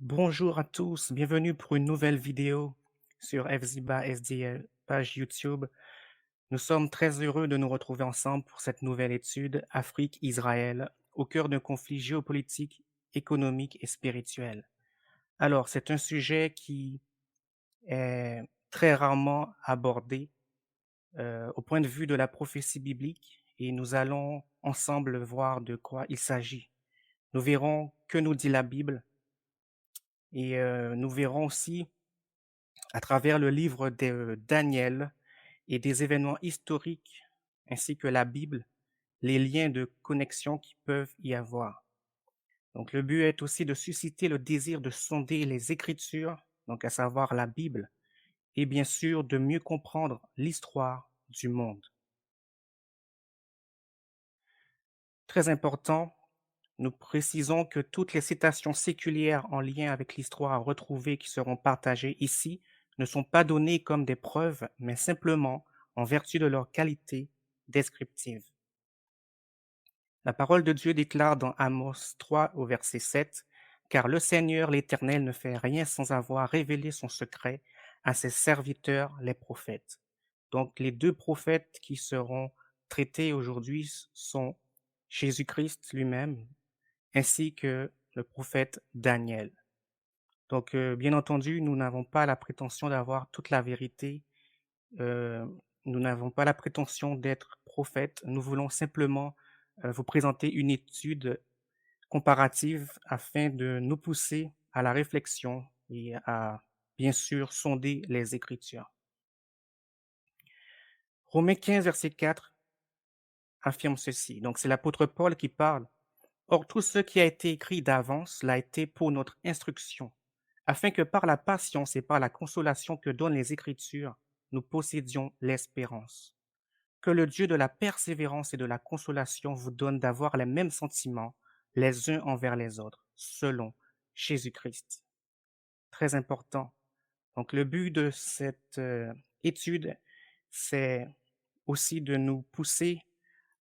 Bonjour à tous, bienvenue pour une nouvelle vidéo sur FZIBA SDL, page YouTube. Nous sommes très heureux de nous retrouver ensemble pour cette nouvelle étude Afrique-Israël, au cœur d'un conflit géopolitique, économique et spirituel. Alors, c'est un sujet qui est très rarement abordé au point de vue de la prophétie biblique et nous allons ensemble voir de quoi il s'agit. Nous verrons que nous dit la Bible et nous verrons aussi à travers le livre de Daniel et des événements historiques ainsi que la Bible, les liens de connexion qui peuvent y avoir. Donc le but est aussi de susciter le désir de sonder les Écritures, donc à savoir la Bible, et bien sûr de mieux comprendre l'histoire du monde. Très important, nous précisons que toutes les citations séculières en lien avec l'histoire retrouvée qui seront partagées ici ne sont pas données comme des preuves, mais simplement en vertu de leur qualité descriptive. La parole de Dieu déclare dans Amos 3 au verset 7, car le Seigneur l'Éternel ne fait rien sans avoir révélé son secret à ses serviteurs les prophètes. Donc les deux prophètes qui seront traités aujourd'hui sont Jésus-Christ lui-même ainsi que le prophète Daniel. Donc bien entendu, nous n'avons pas la prétention d'avoir toute la vérité, euh, nous n'avons pas la prétention d'être prophète, nous voulons simplement vous présenter une étude comparative afin de nous pousser à la réflexion et à, bien sûr, sonder les Écritures. Romains 15, verset 4 affirme ceci. Donc, c'est l'apôtre Paul qui parle. Or, tout ce qui a été écrit d'avance l'a été pour notre instruction, afin que par la patience et par la consolation que donnent les Écritures, nous possédions l'espérance. Que le Dieu de la persévérance et de la consolation vous donne d'avoir les mêmes sentiments les uns envers les autres, selon Jésus-Christ. Très important. Donc, le but de cette étude, c'est aussi de nous pousser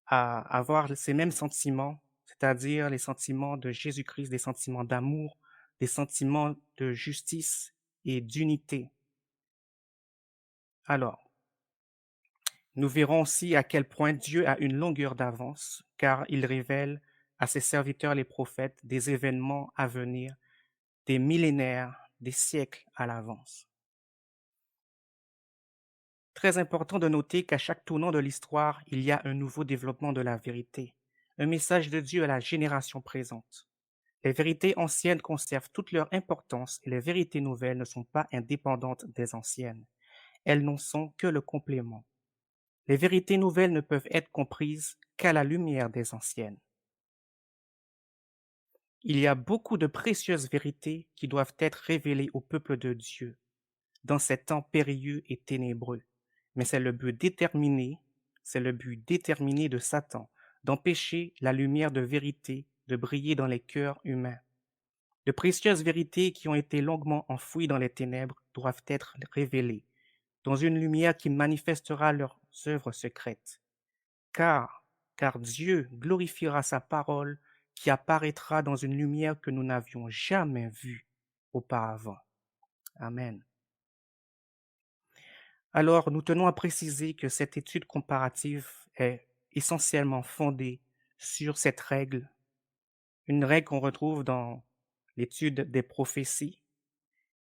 à avoir ces mêmes sentiments, c'est-à-dire les sentiments de Jésus-Christ, des sentiments d'amour, des sentiments de justice et d'unité. Alors, nous verrons aussi à quel point Dieu a une longueur d'avance, car il révèle à ses serviteurs les prophètes des événements à venir, des millénaires, des siècles à l'avance. Très important de noter qu'à chaque tournant de l'histoire, il y a un nouveau développement de la vérité, un message de Dieu à la génération présente. Les vérités anciennes conservent toute leur importance et les vérités nouvelles ne sont pas indépendantes des anciennes. Elles n'en sont que le complément. Les vérités nouvelles ne peuvent être comprises qu'à la lumière des anciennes. Il y a beaucoup de précieuses vérités qui doivent être révélées au peuple de Dieu dans ces temps périlleux et ténébreux. Mais c'est le but déterminé de Satan, d'empêcher la lumière de vérité de briller dans les cœurs humains. De précieuses vérités qui ont été longuement enfouies dans les ténèbres doivent être révélées, dans une lumière qui manifestera leurs œuvres secrètes. Car, car Dieu glorifiera sa parole qui apparaîtra dans une lumière que nous n'avions jamais vue auparavant. Amen. Alors, nous tenons à préciser que cette étude comparative est essentiellement fondée sur cette règle, une règle qu'on retrouve dans l'étude des prophéties.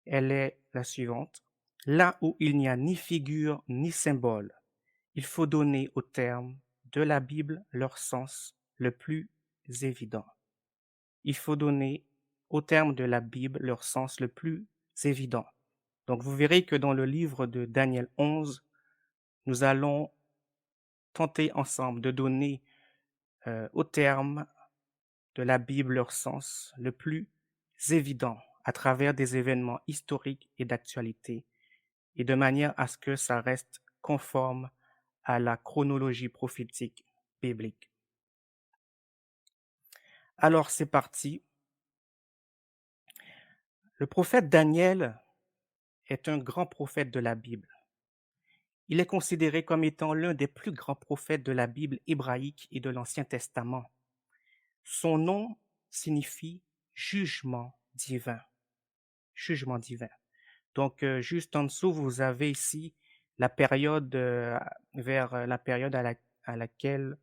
Elle est la suivante. Là où il n'y a ni figure ni symbole, il faut donner aux termes de la Bible leur sens le plus évident. Il faut donner aux termes de la Bible leur sens le plus évident. Donc vous verrez que dans le livre de Daniel 11, nous allons tenter ensemble de donner aux termes de la Bible leur sens le plus évident à travers des événements historiques et d'actualité et de manière à ce que ça reste conforme à la chronologie prophétique biblique. Alors c'est parti. Le prophète Daniel est un grand prophète de la Bible. Il est considéré comme étant l'un des plus grands prophètes de la Bible hébraïque et de l'Ancien Testament. Son nom signifie jugement divin. jugement divin. Donc, juste en dessous, vous avez ici la période, vers la période à laquelle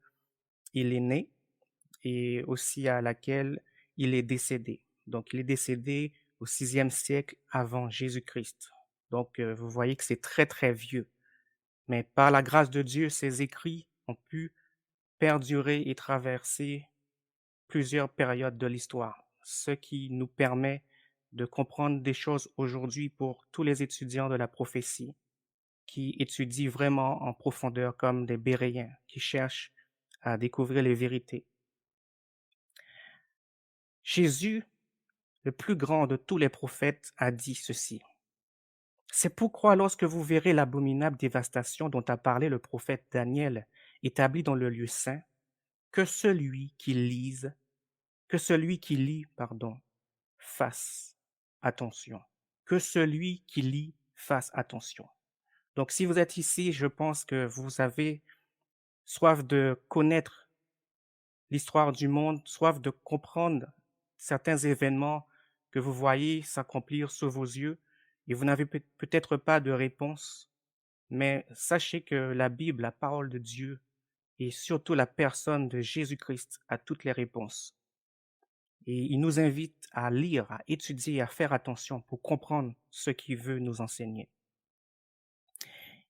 il est né et aussi à laquelle il est décédé. Donc, il est décédé au 6e siècle avant Jésus-Christ. Donc, vous voyez que c'est très, très vieux. Mais par la grâce de Dieu, ces écrits ont pu perdurer et traverser plusieurs périodes de l'histoire, ce qui nous permet de comprendre des choses aujourd'hui pour tous les étudiants de la prophétie qui étudient vraiment en profondeur comme des Béréens, qui cherchent à découvrir les vérités. Jésus, le plus grand de tous les prophètes, a dit ceci. C'est pourquoi lorsque vous verrez l'abominable dévastation dont a parlé le prophète Daniel établie dans le lieu saint, que celui qui lit, pardon, fasse attention. Que celui qui lit fasse attention. Donc, si vous êtes ici, je pense que vous avez soif de connaître l'histoire du monde, soif de comprendre certains événements que vous voyez s'accomplir sous vos yeux et vous n'avez peut-être pas de réponse, mais sachez que la Bible, la parole de Dieu et surtout la personne de Jésus-Christ a toutes les réponses. Et il nous invite à lire, à étudier, à faire attention pour comprendre ce qu'il veut nous enseigner.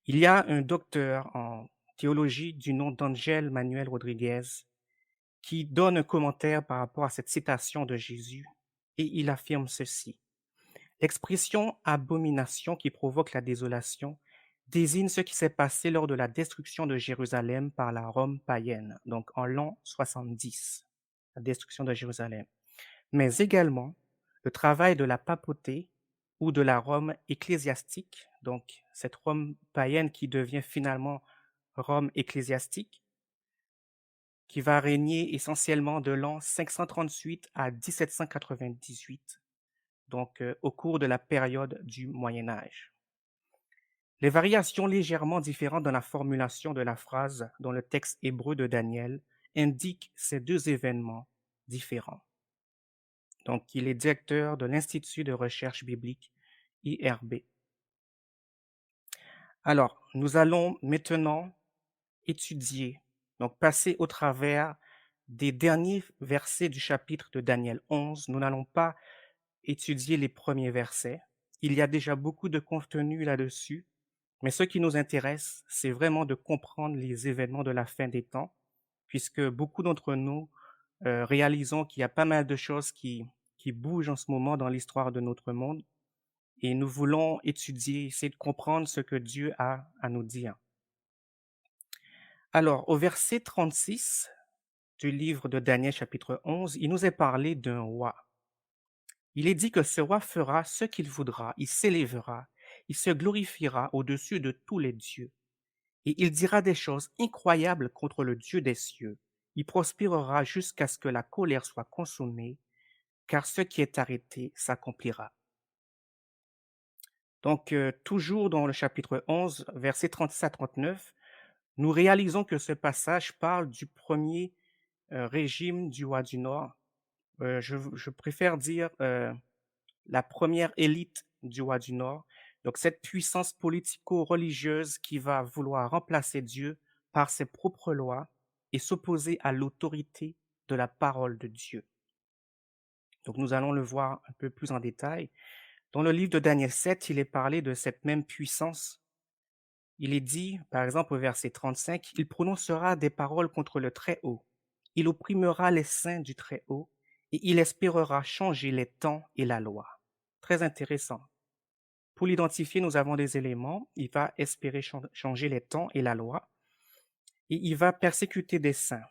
Il y a un docteur en théologie du nom d'Angel Manuel Rodriguez qui donne un commentaire par rapport à cette citation de Jésus et il affirme ceci. L'expression abomination qui provoque la désolation désigne ce qui s'est passé lors de la destruction de Jérusalem par la Rome païenne, donc en l'an 70, la destruction de Jérusalem. Mais également le travail de la papauté ou de la Rome ecclésiastique, donc cette Rome païenne qui devient finalement Rome ecclésiastique, qui va régner essentiellement de l'an 538 à 1798, donc au cours de la période du Moyen Âge. Les variations légèrement différentes dans la formulation de la phrase dans le texte hébreu de Daniel indiquent ces deux événements différents. Donc, il est directeur de l'Institut de recherche biblique IRB. Alors, nous allons maintenant étudier, donc passer au travers des derniers versets du chapitre de Daniel 11. Nous n'allons pas étudier les premiers versets. Il y a déjà beaucoup de contenu là-dessus, mais ce qui nous intéresse, c'est vraiment de comprendre les événements de la fin des temps, puisque beaucoup d'entre nous réalisons qu'il y a pas mal de choses qui bougent en ce moment dans l'histoire de notre monde, et nous voulons étudier, essayer de comprendre ce que Dieu a à nous dire. Alors, au verset 36 du livre de Daniel chapitre 11, il nous est parlé d'un roi. Il est dit que ce roi fera ce qu'il voudra, il s'élèvera, il se glorifiera au-dessus de tous les dieux, et il dira des choses incroyables contre le Dieu des cieux. Il prospérera jusqu'à ce que la colère soit consumée, car ce qui est arrêté s'accomplira. Donc, toujours dans le chapitre 11, versets 36 à 39, nous réalisons que ce passage parle du premier régime du roi du Nord. Je préfère dire la première élite du roi du Nord. Donc, cette puissance politico-religieuse qui va vouloir remplacer Dieu par ses propres lois et s'opposer à l'autorité de la parole de Dieu. Donc, nous allons le voir un peu plus en détail. Dans le livre de Daniel 7, il est parlé de cette même puissance. Il est dit, par exemple, au verset 35, « Il prononcera des paroles contre le Très-Haut. Il opprimera les saints du Très-Haut et il espérera changer les temps et la loi. » Très intéressant. Pour l'identifier, nous avons des éléments. Il va espérer changer les temps et la loi et il va persécuter des saints.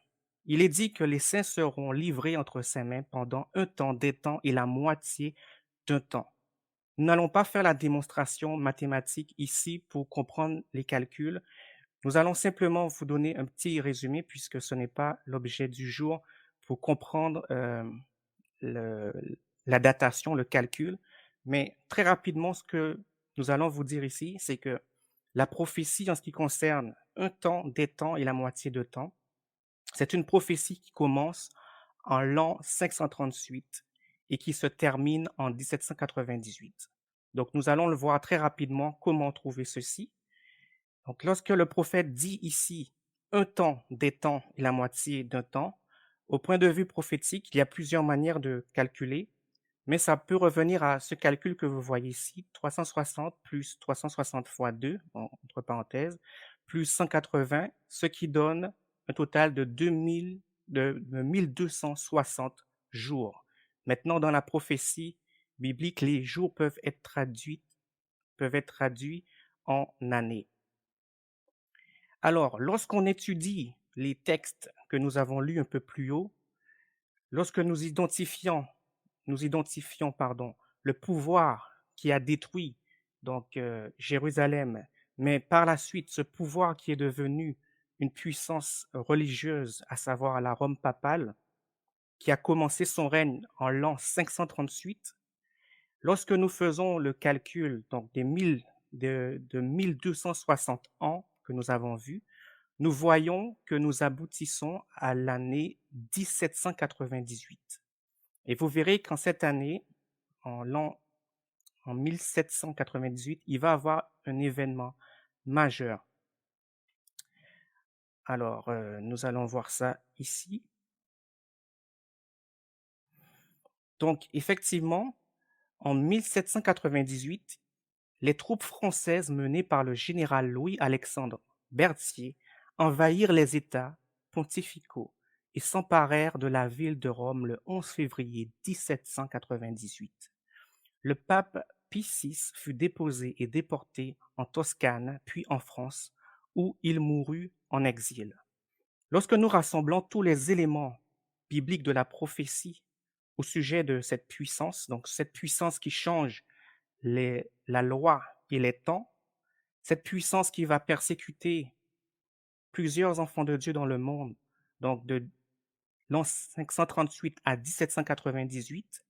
Il est dit que les saints seront livrés entre ses mains pendant un temps, des temps et la moitié d'un temps. Nous n'allons pas faire la démonstration mathématique ici pour comprendre les calculs. Nous allons simplement vous donner un petit résumé puisque ce n'est pas l'objet du jour pour comprendre le, la datation, le calcul. Mais très rapidement, ce que nous allons vous dire ici, c'est que la prophétie en ce qui concerne un temps, des temps et la moitié de temps, c'est une prophétie qui commence en l'an 538 et qui se termine en 1798. Donc nous allons le voir très rapidement comment trouver ceci. Donc lorsque le prophète dit ici un temps, des temps et la moitié d'un temps, au point de vue prophétique, il y a plusieurs manières de calculer, mais ça peut revenir à ce calcul que vous voyez ici, 360 plus 360 fois 2, entre parenthèses, plus 180, ce qui donne un total de 1260 jours. Maintenant, dans la prophétie biblique, les jours peuvent être traduits en années. Alors, lorsqu'on étudie les textes que nous avons lus un peu plus haut, lorsque nous identifions le pouvoir qui a détruit donc Jérusalem, mais par la suite ce pouvoir qui est devenu une puissance religieuse, à savoir la Rome papale, qui a commencé son règne en l'an 538. Lorsque nous faisons le calcul donc de 1260 ans que nous avons vus, nous voyons que nous aboutissons à l'année 1798. Et vous verrez qu'en cette année, en 1798, il va y avoir un événement majeur. Alors, nous allons voir ça ici. Donc, effectivement, en 1798, les troupes françaises menées par le général Louis-Alexandre Berthier envahirent les États pontificaux et s'emparèrent de la ville de Rome le 11 février 1798. Le pape Pie VI fut déposé et déporté en Toscane, puis en France, où il mourut en exil. Lorsque nous rassemblons tous les éléments bibliques de la prophétie au sujet de cette puissance, donc cette puissance qui change la loi et les temps, cette puissance qui va persécuter plusieurs enfants de Dieu dans le monde, donc de l'an 538 à 1798,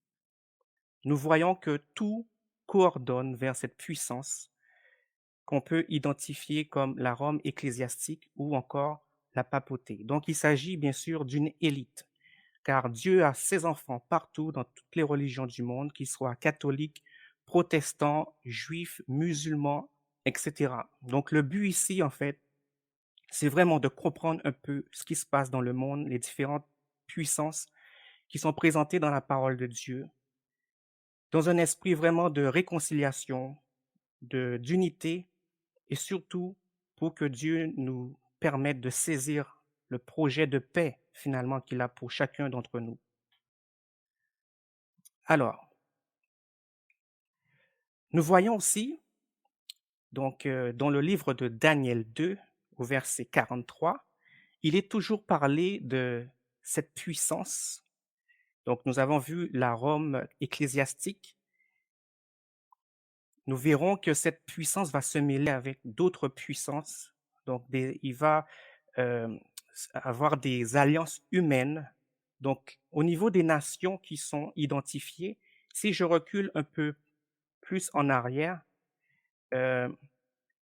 nous voyons que tout coordonne vers cette puissance qu'on peut identifier comme la Rome ecclésiastique ou encore la papauté. Donc il s'agit bien sûr d'une élite, car Dieu a ses enfants partout dans toutes les religions du monde, qu'ils soient catholiques, protestants, juifs, musulmans, etc. Donc le but ici, en fait, c'est vraiment de comprendre un peu ce qui se passe dans le monde, les différentes puissances qui sont présentées dans la parole de Dieu, dans un esprit vraiment de réconciliation, d'unité, et surtout pour que Dieu nous permette de saisir le projet de paix finalement qu'il a pour chacun d'entre nous. Alors, nous voyons aussi, donc, dans le livre de Daniel 2, au verset 43, il est toujours parlé de cette puissance. Donc, nous avons vu la Rome ecclésiastique. Nous verrons que cette puissance va se mêler avec d'autres puissances. Donc, il va euh, avoir des alliances humaines. Donc, au niveau des nations qui sont identifiées, si je recule un peu plus en arrière, euh,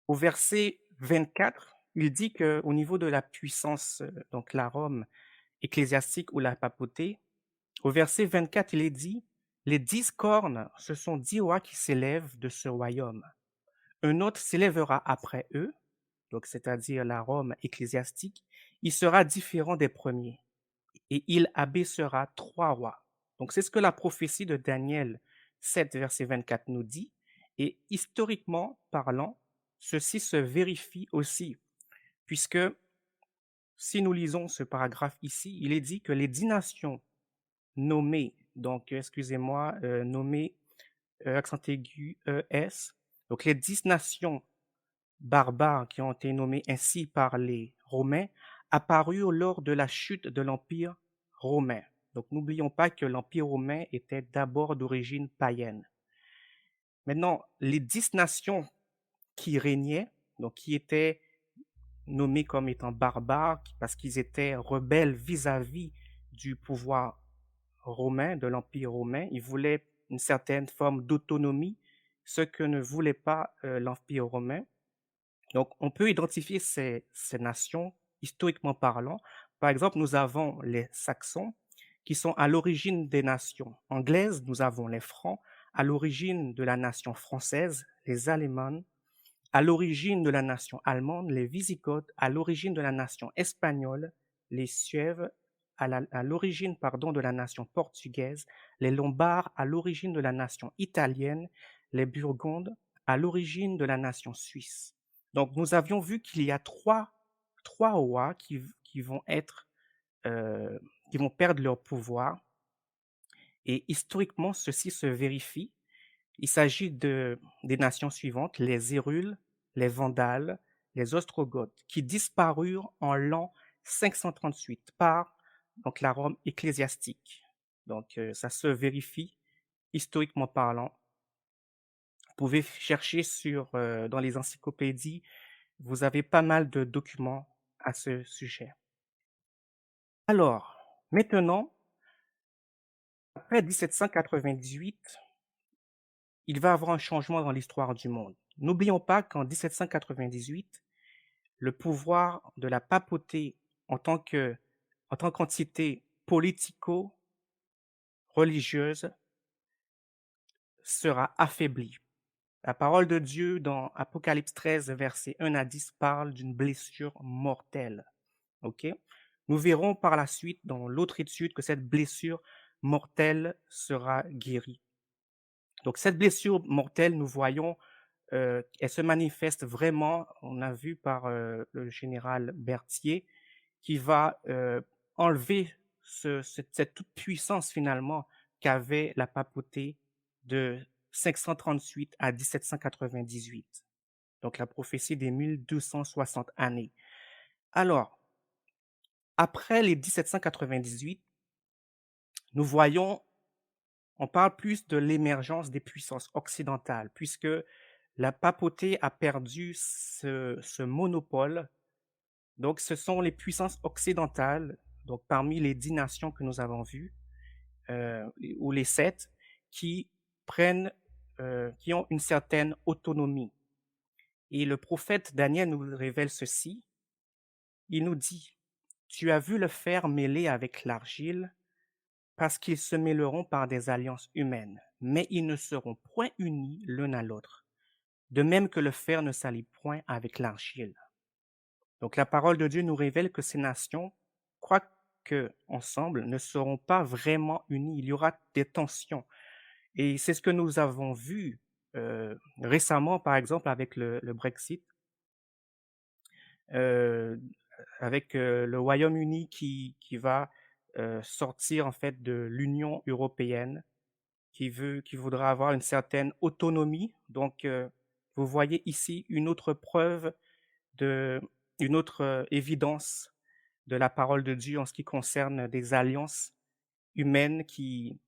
au verset 24, il dit qu'au niveau de la puissance, donc la Rome ecclésiastique ou la papauté, au verset 24, il est dit, les 10 cornes, ce sont 10 rois qui s'élèvent de ce royaume. Un autre s'élèvera après eux, donc c'est-à-dire la Rome ecclésiastique, il sera différent des premiers, et il abaissera 3 rois. Donc c'est ce que la prophétie de Daniel 7, verset 24 nous dit, et historiquement parlant, ceci se vérifie aussi, puisque si nous lisons ce paragraphe ici, il est dit que les 10 nations nommées, donc excusez-moi, nommées accent aigu ES, donc les 10 nations barbares qui ont été nommés ainsi par les Romains apparurent lors de la chute de l'Empire romain. Donc n'oublions pas que l'Empire romain était d'abord d'origine païenne. Maintenant, les 10 nations qui régnaient, donc qui étaient nommées comme étant barbares parce qu'ils étaient rebelles vis-à-vis du pouvoir romain, de l'Empire romain, ils voulaient une certaine forme d'autonomie, ce que ne voulait pas l'Empire romain. Donc, on peut identifier ces nations historiquement parlant. Par exemple, nous avons les Saxons qui sont à l'origine des nations anglaises. Nous avons les Francs, à l'origine de la nation française, les Allemands, à l'origine de la nation allemande, les Wisigoths, à l'origine de la nation espagnole, les Suèves, à l'origine, pardon, de la nation portugaise, les Lombards, à l'origine de la nation italienne, les Burgondes, à l'origine de la nation suisse. Donc, nous avions vu qu'il y a trois rois qui vont être, qui vont perdre leur pouvoir. Et historiquement, ceci se vérifie. Il s'agit des nations suivantes, les Hérules, les Vandales, les Ostrogoths, qui disparurent en l'an 538 par donc, la Rome ecclésiastique. Donc, ça se vérifie historiquement parlant. Vous pouvez chercher dans les encyclopédies, vous avez pas mal de documents à ce sujet. Alors, maintenant, après 1798, il va y avoir un changement dans l'histoire du monde. N'oublions pas qu'en 1798, le pouvoir de la papauté en tant qu'entité politico-religieuse sera affaibli. La parole de Dieu dans Apocalypse 13, versets 1 à 10 parle d'une blessure mortelle. Ok? Nous verrons par la suite dans l'autre étude que cette blessure mortelle sera guérie. Donc cette blessure mortelle, nous voyons, elle se manifeste vraiment, on a vu par le général Berthier, qui va enlever cette toute puissance finalement qu'avait la papauté de 538 à 1798. Donc la prophétie des 1260 années. Alors, après les 1798, nous voyons, on parle plus de l'émergence des puissances occidentales, puisque la papauté a perdu ce monopole. Donc, ce sont les puissances occidentales, donc parmi les 10 nations que nous avons vues, ou les 7, qui qui ont une certaine autonomie. Et le prophète Daniel nous révèle ceci. Il nous dit, tu as vu le fer mêlé avec l'argile, parce qu'ils se mêleront par des alliances humaines, mais ils ne seront point unis l'un à l'autre, de même que le fer ne s'allie point avec l'argile. Donc la parole de Dieu nous révèle que ces nations, quoique ensemble, ne seront pas vraiment unies. Il y aura des tensions. Et c'est ce que nous avons vu récemment, par exemple, avec le Brexit, euh, avec le Royaume-Uni qui va sortir en fait de l'Union européenne, qui voudra avoir une certaine autonomie. Donc, vous voyez ici une autre preuve une autre évidence de la parole de Dieu en ce qui concerne des alliances humaines qui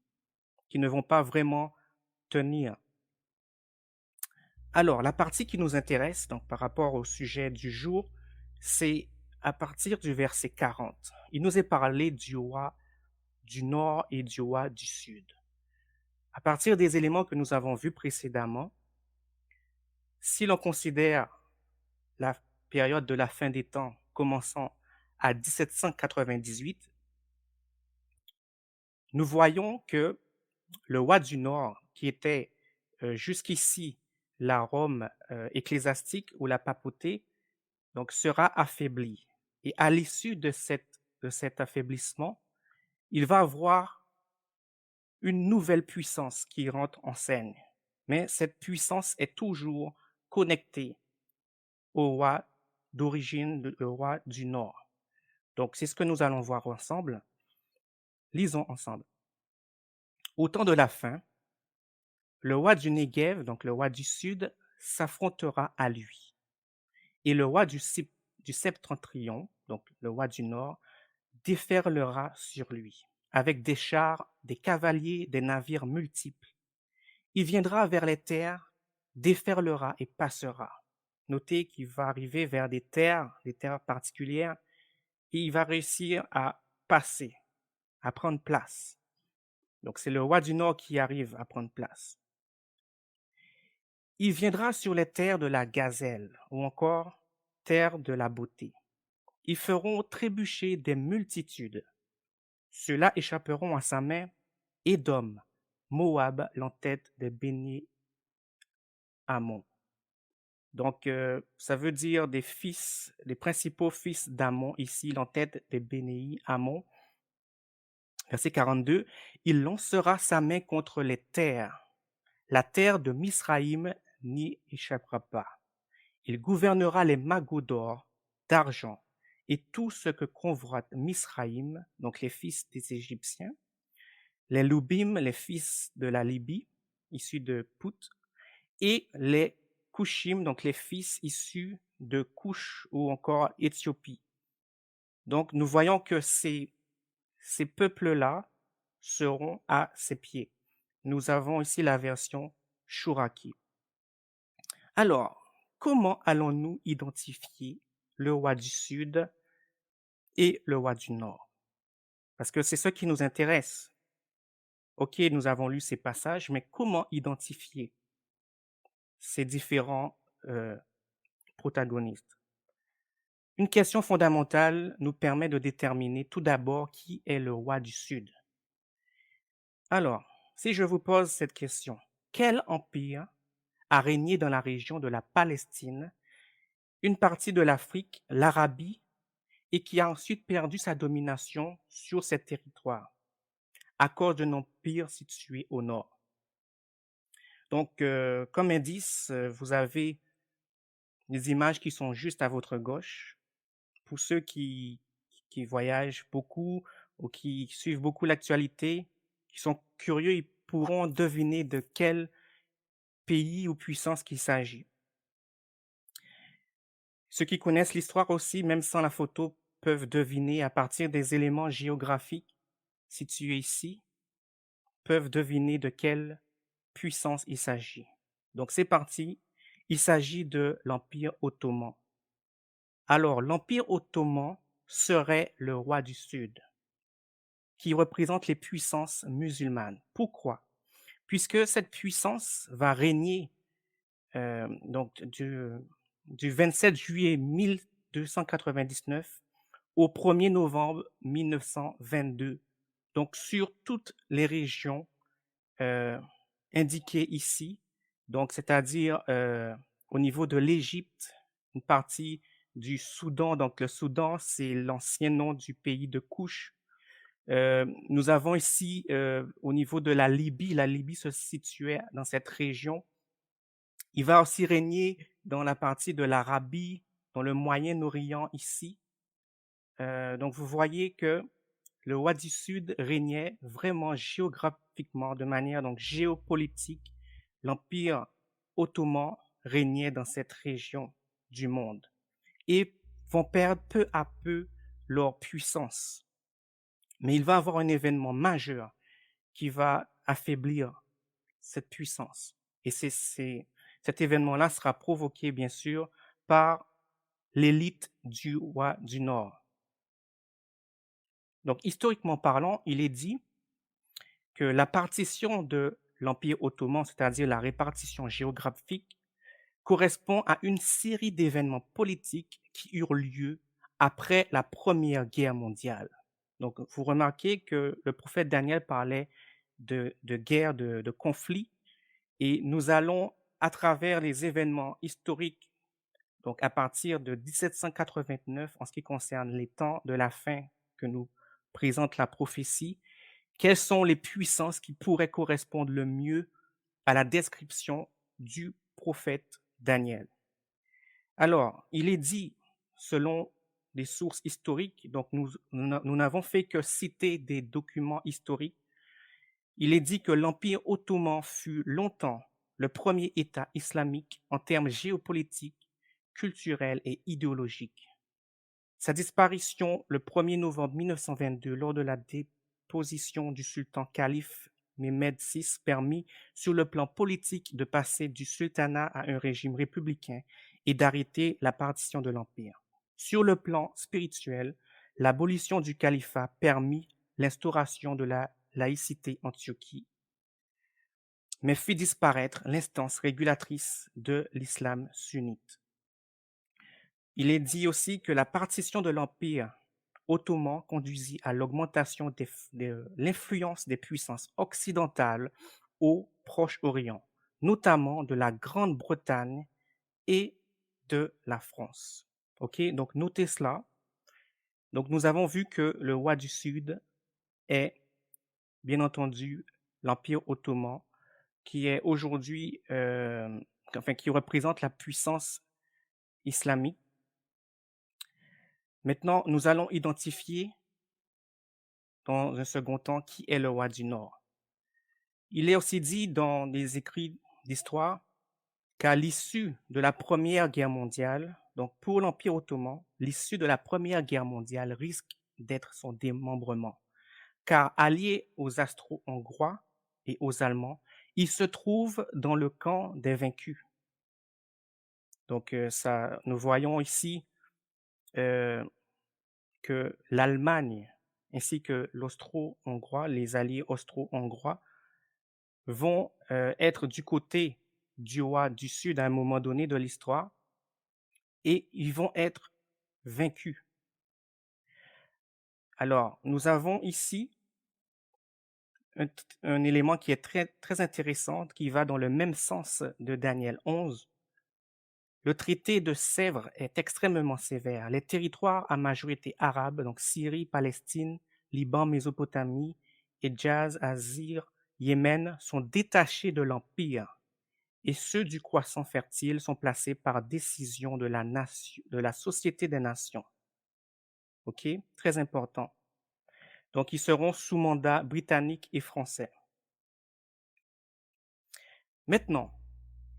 ne vont pas vraiment tenir. Alors, la partie qui nous intéresse, donc par rapport au sujet du jour, c'est à partir du verset 40. Il nous est parlé du roi du nord et du roi du sud. À partir des éléments que nous avons vus précédemment, si l'on considère la période de la fin des temps commençant à 1798, nous voyons que le roi du Nord, qui était jusqu'ici la Rome ecclésiastique ou la papauté, donc sera affaibli. Et à l'issue de cet affaiblissement, il va avoir une nouvelle puissance qui rentre en scène. Mais cette puissance est toujours connectée au roi d'origine, le roi du Nord. Donc, c'est ce que nous allons voir ensemble. Lisons ensemble. Au temps de la fin, le roi du Néguev, donc le roi du Sud, s'affrontera à lui. Et le roi du Septentrion, donc le roi du Nord, déferlera sur lui, avec des chars, des cavaliers, des navires multiples. Il viendra vers les terres, déferlera et passera. Notez qu'il va arriver vers des terres particulières, et il va réussir à passer, à prendre place. Donc c'est le roi du Nord qui arrive à prendre place. Il viendra sur les terres de la gazelle, ou encore terre de la beauté. Ils feront trébucher des multitudes Ceux-là échapperont à sa main. Édom, Moab, l'entête des bénis Ammon. Donc, ça veut dire des fils, les principaux fils d'Ammon, ici, l'entête des bénis Ammon. Verset 42, il lancera sa main contre les terres. La terre de Misraïm n'y échappera pas. Il gouvernera les magots d'or, d'argent, et tout ce que convoite Misraïm, donc les fils des Égyptiens, les Loubim, les fils de la Libye, issus de Pout, et les Cushim, donc les fils issus de Couche ou encore Éthiopie. Donc nous voyons que ces peuples-là seront à ses pieds. Nous avons ici la version Shuraki. Alors, comment allons-nous identifier le roi du Sud et le roi du Nord? Parce que c'est ce qui nous intéresse. OK, nous avons lu ces passages, mais comment identifier ces différents protagonistes? Une question fondamentale nous permet de déterminer tout d'abord qui est le roi du Sud. Alors, si je vous pose cette question, quel empire a régné dans la région de la Palestine, une partie de l'Afrique, l'Arabie, et qui a ensuite perdu sa domination sur ces territoires à cause d'un empire situé au nord? Donc, comme indice, vous avez des images qui sont juste à votre gauche. Pour ceux qui voyagent beaucoup ou qui suivent beaucoup l'actualité, qui sont curieux, ils pourront deviner de quel pays ou puissance qu'il s'agit. Ceux qui connaissent l'histoire aussi, même sans la photo, peuvent deviner à partir des éléments géographiques situés ici, peuvent deviner de quelle puissance il s'agit. Donc c'est parti, il s'agit de l'Empire ottoman. Alors l'Empire ottoman serait le roi du Sud, qui représente les puissances musulmanes. Pourquoi? Puisque cette puissance va régner donc du 27 juillet 1299 au 1er novembre 1922, donc sur toutes les régions euh, indiquées ici, donc c'est-à-dire au niveau de l'Égypte, une partie du Soudan, donc le Soudan, c'est l'ancien nom du pays de Couche. Nous avons ici au niveau de la Libye se situait dans cette région. Il va aussi régner dans la partie de l'Arabie, dans le Moyen-Orient ici. Donc vous voyez que le roi du Sud régnait vraiment géographiquement, de manière donc géopolitique. L'Empire ottoman régnait dans cette région du monde et vont perdre peu à peu leur puissance. Mais il va y avoir un événement majeur qui va affaiblir cette puissance. Et cet événement-là sera provoqué, bien sûr, par l'élite du roi du Nord. Donc, historiquement parlant, il est dit que la partition de l'Empire ottoman, c'est-à-dire la répartition géographique, correspond à une série d'événements politiques qui eurent lieu après la Première Guerre mondiale. Donc, vous remarquez que le prophète Daniel parlait de guerre, de conflit, et nous allons, à travers les événements historiques, donc à partir de 1789, en ce qui concerne les temps de la fin que nous présente la prophétie, quelles sont les puissances qui pourraient correspondre le mieux à la description du prophète Daniel. Alors, il est dit, selon des sources historiques, donc nous n'avons fait que citer des documents historiques, il est dit que l'Empire ottoman fut longtemps le premier État islamique en termes géopolitiques, culturels et idéologiques. Sa disparition le 1er novembre 1922 lors de la déposition du sultan calife Mehmed VI permit, sur le plan politique, de passer du sultanat à un régime républicain et d'arrêter la partition de l'Empire. Sur le plan spirituel, l'abolition du califat permit l'instauration de la laïcité en Turquie, mais fit disparaître l'instance régulatrice de l'islam sunnite. Il est dit aussi que la partition de l'Empire ottoman conduisit à l'augmentation de l'influence des puissances occidentales au Proche-Orient, notamment de la Grande-Bretagne et de la France. OK, donc notez cela. Donc nous avons vu que le roi du Sud est, bien entendu, l'Empire ottoman, qui est aujourd'hui, enfin, qui représente la puissance islamique. Maintenant, nous allons identifier dans un second temps qui est le roi du Nord. Il est aussi dit dans des écrits d'histoire qu'à l'issue de la Première Guerre mondiale, donc pour l'Empire ottoman, l'issue de la Première Guerre mondiale risque d'être son démembrement, car allié aux Austro-Hongrois et aux Allemands, il se trouve dans le camp des vaincus. Donc ça, nous voyons ici euh, que l'Allemagne ainsi que l'Austro-Hongrois, les alliés austro-hongrois, vont être du côté du roi du Sud à un moment donné de l'histoire et ils vont être vaincus. Alors, nous avons ici un élément qui est très, très intéressant, qui va dans le même sens de Daniel 11. Le traité de Sèvres est extrêmement sévère. Les territoires à majorité arabe, donc Syrie, Palestine, Liban, Mésopotamie, Hejaz, Azir, Yémen, sont détachés de l'Empire et ceux du croissant fertile sont placés par décision de la Société des Nations. OK? Très important. Donc, ils seront sous mandat britannique et français. Maintenant,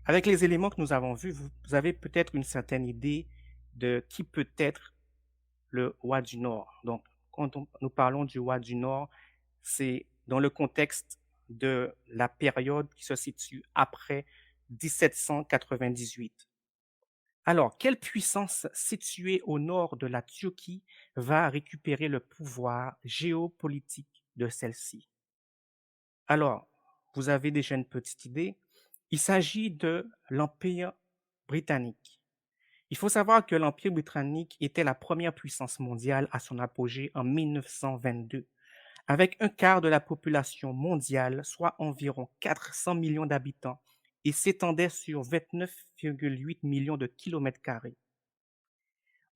avec les éléments que nous avons vus, vous avez peut-être une certaine idée de qui peut être le roi du Nord. Donc, quand nous parlons du roi du Nord, c'est dans le contexte de la période qui se situe après 1798. Alors, quelle puissance située au nord de la Turquie va récupérer le pouvoir géopolitique de celle-ci? Alors, vous avez déjà une petite idée. Il s'agit de l'Empire britannique. Il faut savoir que l'Empire britannique était la première puissance mondiale à son apogée en 1922, avec un quart de la population mondiale, soit environ 400 millions d'habitants, et s'étendait sur 29,8 millions de kilomètres carrés.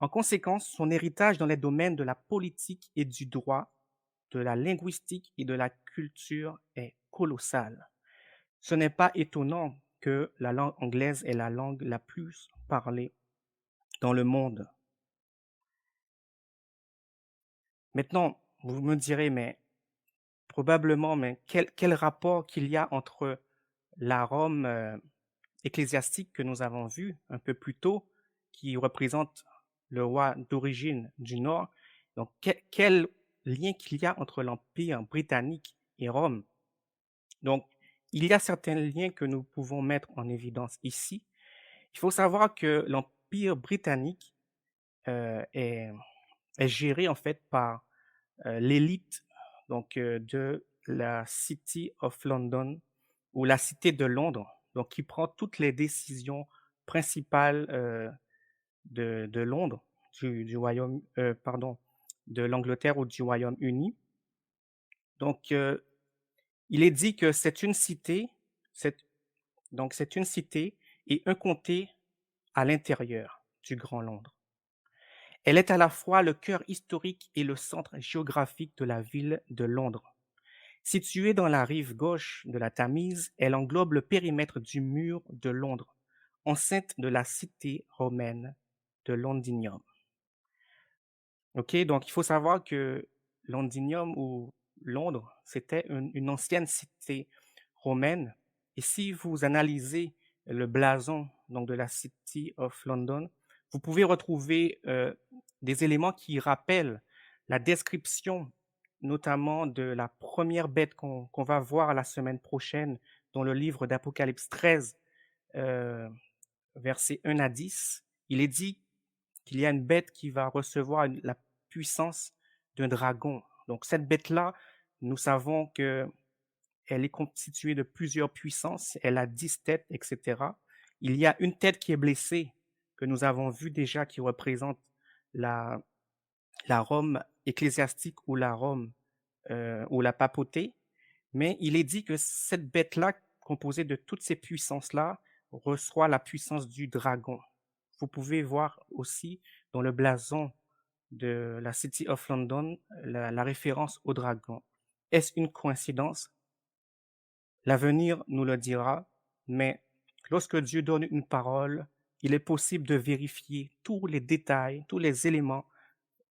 En conséquence, son héritage dans les domaines de la politique et du droit, de la linguistique et de la culture est colossal. Ce n'est pas étonnant que la langue anglaise est la langue la plus parlée dans le monde. Maintenant, vous me direz, mais probablement, mais quel rapport qu'il y a entre la Rome ecclésiastique que nous avons vue un peu plus tôt, qui représente le roi d'origine du Nord. Donc, quel lien qu'il y a entre l'Empire britannique et Rome? Donc, il y a certains liens que nous pouvons mettre en évidence ici. Il faut savoir que l'Empire britannique est géré en fait par l'élite donc de la City of London ou la Cité de Londres, donc qui prend toutes les décisions principales de Londres, du Royaume, pardon, de l'Angleterre ou du Royaume-Uni. Donc, il est dit que c'est une cité, donc c'est une cité et un comté à l'intérieur du Grand Londres. Elle est à la fois le cœur historique et le centre géographique de la ville de Londres. Située dans la rive gauche de la Tamise, elle englobe le périmètre du mur de Londres, enceinte de la cité romaine de Londinium. Ok, donc il faut savoir que Londinium ou Londres, c'était une ancienne cité romaine. Et si vous analysez le blason donc de la City of London, vous pouvez retrouver des éléments qui rappellent la description, notamment de la première bête qu'on va voir la semaine prochaine dans le livre d'Apocalypse 13, euh, versets 1 à 10. Il est dit qu'il y a une bête qui va recevoir la puissance d'un dragon. Donc cette bête-là, nous savons que elle est constituée de plusieurs puissances, elle a 10 têtes, etc. Il y a une tête qui est blessée, que nous avons vu déjà, qui représente la, la Rome ecclésiastique ou la Rome ou la papauté, mais il est dit que cette bête-là, composée de toutes ces puissances-là, reçoit la puissance du dragon. Vous pouvez voir aussi dans le blason de la City of London la référence au dragon. Est-ce une coïncidence? L'avenir nous le dira, mais lorsque Dieu donne une parole, il est possible de vérifier tous les détails, tous les éléments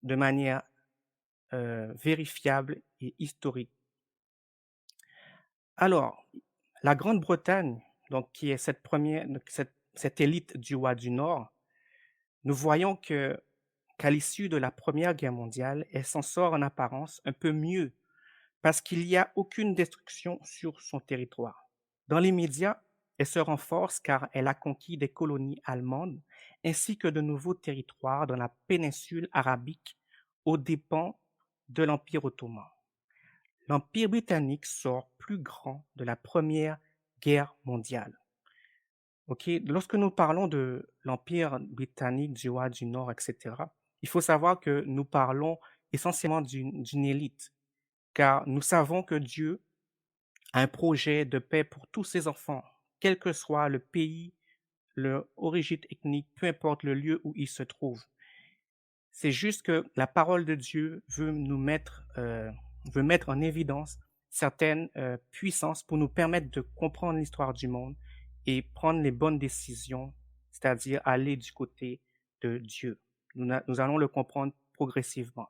de manière vérifiable et historique. Alors, la Grande-Bretagne, donc qui est cette première, donc cette élite du roi du Nord, nous voyons que qu'à l'issue de la Première Guerre mondiale, elle s'en sort en apparence un peu mieux parce qu'il n'y a aucune destruction sur son territoire. Dans les médias, elle se renforce car elle a conquis des colonies allemandes ainsi que de nouveaux territoires dans la péninsule arabique aux dépens de l'Empire ottoman. L'Empire britannique sort plus grand de la Première Guerre mondiale. Ok, lorsque nous parlons de l'Empire britannique, du roi du Nord, etc., il faut savoir que nous parlons essentiellement d'une élite, car nous savons que Dieu a un projet de paix pour tous ses enfants, quel que soit le pays, leur origine ethnique, peu importe le lieu où ils se trouvent. C'est juste que la parole de Dieu veut mettre en évidence certaines puissances pour nous permettre de comprendre l'histoire du monde et prendre les bonnes décisions, c'est-à-dire aller du côté de Dieu. Nous allons le comprendre progressivement.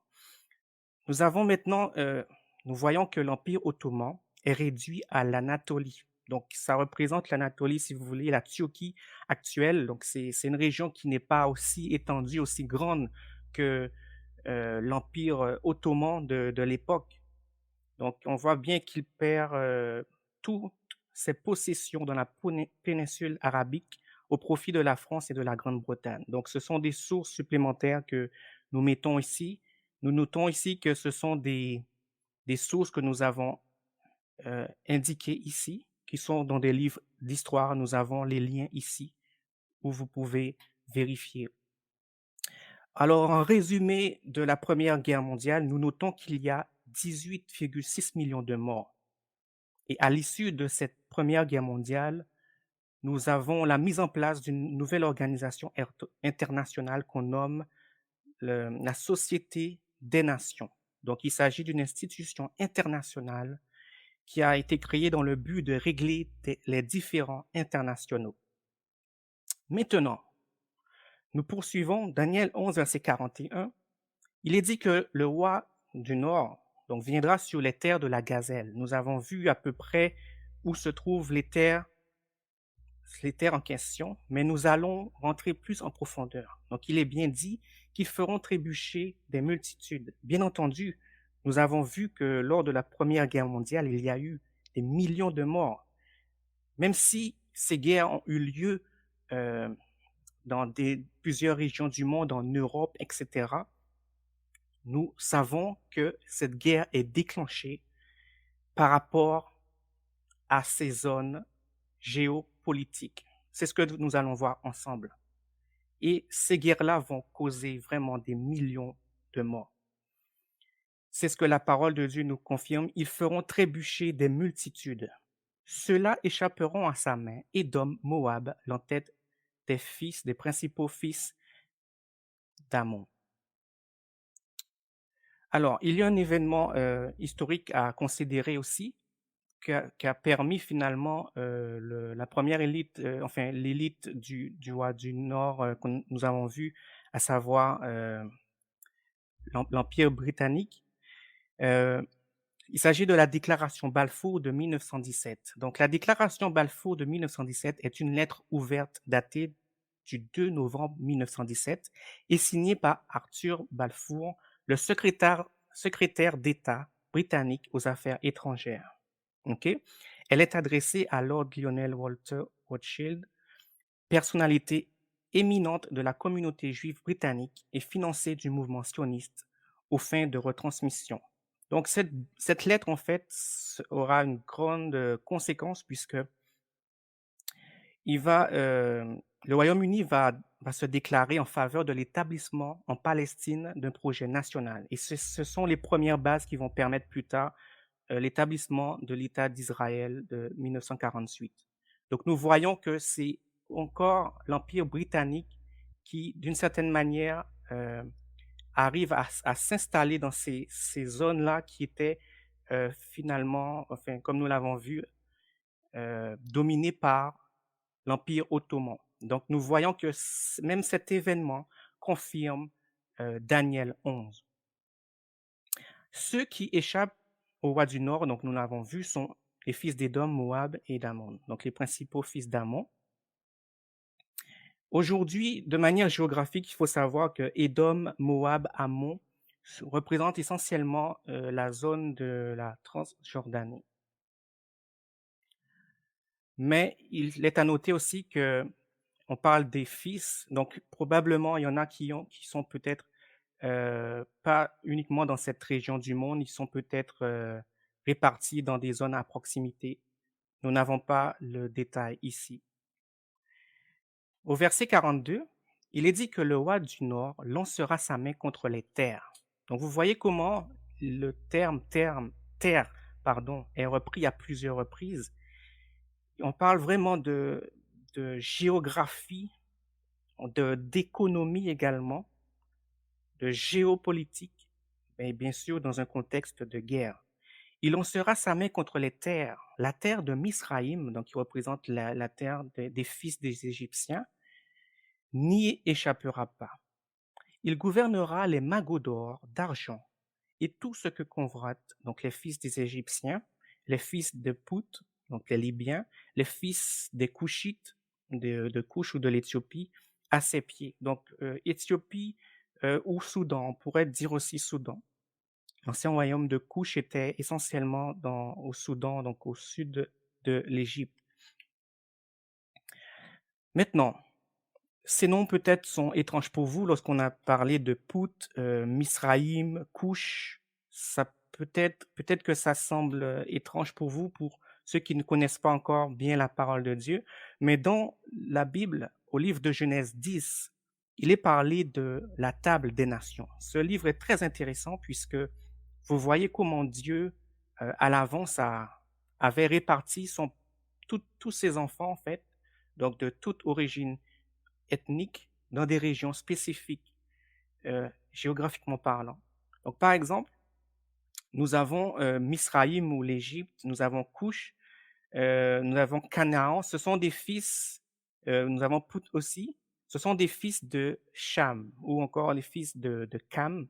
Nous avons maintenant, nous voyons que l'Empire ottoman est réduit à l'Anatolie. Donc, ça représente l'Anatolie, si vous voulez, la Turquie actuelle. Donc, c'est une région qui n'est pas aussi étendue, aussi grande que l'Empire ottoman de l'époque. Donc, on voit bien qu'il perd toutes ses possessions dans la péninsule arabique au profit de la France et de la Grande-Bretagne. Donc, ce sont des sources supplémentaires que nous mettons ici. Nous notons ici que ce sont des sources que nous avons indiquées ici, qui sont dans des livres d'histoire. Nous avons les liens ici où vous pouvez vérifier. Alors, en résumé de la Première Guerre mondiale, nous notons qu'il y a 18,6 millions de morts. Et à l'issue de cette Première Guerre mondiale, nous avons la mise en place d'une nouvelle organisation internationale qu'on nomme la Société des Nations. Donc, il s'agit d'une institution internationale qui a été créée dans le but de régler les différends internationaux. Maintenant, nous poursuivons Daniel 11, verset 41. Il est dit que le roi du Nord donc, viendra sur les terres de la gazelle. Nous avons vu à peu près où se trouvent les terres en question, mais nous allons rentrer plus en profondeur. Donc, il est bien dit qu'ils feront trébucher des multitudes. Bien entendu, nous avons vu que lors de la Première Guerre mondiale, il y a eu des millions de morts. Même si ces guerres ont eu lieu dans plusieurs régions du monde, en Europe, etc., nous savons que cette guerre est déclenchée par rapport à ces zones géopolitiques. C'est ce que nous allons voir ensemble. Et ces guerres-là vont causer vraiment des millions de morts. C'est ce que la parole de Dieu nous confirme. Ils feront trébucher des multitudes. Ceux-là échapperont à sa main. Édom, Moab, l'entête des principaux fils d'Amon. Alors, il y a un événement historique à considérer aussi, qui a permis finalement la première élite, enfin l'élite du roi du Nord que nous avons vu, à savoir l'Empire britannique. Il s'agit de la déclaration Balfour de 1917. Donc la déclaration Balfour de 1917 est une lettre ouverte datée du 2 novembre 1917 et signée par Arthur Balfour, le secrétaire d'État britannique aux affaires étrangères. Okay? Elle est adressée à Lord Lionel Walter Rothschild, personnalité éminente de la communauté juive britannique et financée du mouvement sioniste aux fins de retransmission. Donc cette lettre, en fait, aura une grande conséquence puisque il va le Royaume-Uni va se déclarer en faveur de l'établissement en Palestine d'un projet national. Et ce sont les premières bases qui vont permettre plus tard l'établissement de l'État d'Israël de 1948. Donc nous voyons que c'est encore l'Empire britannique qui, d'une certaine manière, arrive à s'installer dans ces zones-là qui étaient finalement, enfin, comme nous l'avons vu, dominées par l'Empire ottoman. Donc nous voyons que même cet événement confirme Daniel 11. Ceux qui échappent au roi du Nord, donc nous l'avons vu, sont les fils d'Édom, Moab et d'Ammon, donc les principaux fils d'Ammon. Aujourd'hui, de manière géographique, il faut savoir que Édom, Moab, Ammon représentent essentiellement la zone de la Transjordanie. Mais il est à noter aussi que on parle des fils, donc probablement il y en a qui sont peut-être pas uniquement dans cette région du monde, ils sont peut-être répartis dans des zones à proximité. Nous n'avons pas le détail ici. Au verset 42, il est dit que le roi du Nord lancera sa main contre les terres. Donc vous voyez comment le terre, pardon, est repris à plusieurs reprises. On parle vraiment de géographie, d'économie également, de géopolitique, et bien sûr dans un contexte de guerre. Il lancera sa main contre les terres, la terre de Misraïm, donc qui représente la terre des fils des Égyptiens, n'y échappera pas. Il gouvernera les magots d'or, d'argent, et tout ce que convoitent, donc les fils des Égyptiens, les fils de Pout, donc les Libyens, les fils des Couchites, de Couche ou de l'Éthiopie, à ses pieds. Donc Éthiopie ou Soudan, on pourrait dire aussi Soudan. L'ancien royaume de Couche était essentiellement au Soudan, donc au sud de l'Égypte. Maintenant, ces noms peut-être sont étranges pour vous lorsqu'on a parlé de Pout, Misraïm, Couche. Ça peut-être que ça semble étrange pour vous, pour ceux qui ne connaissent pas encore bien la parole de Dieu. Mais dans la Bible, au livre de Genèse 10, il est parlé de la table des nations. Ce livre est très intéressant puisque vous voyez comment Dieu, à l'avance, avait réparti tous ses enfants, en fait, donc de toute origine ethniques dans des régions spécifiques, géographiquement parlant. Donc, par exemple, nous avons Misraïm ou l'Égypte, nous avons Couche, nous avons Canaan. Ce sont des fils, nous avons Pout aussi. Ce sont des fils de Cham ou encore les fils de Cam.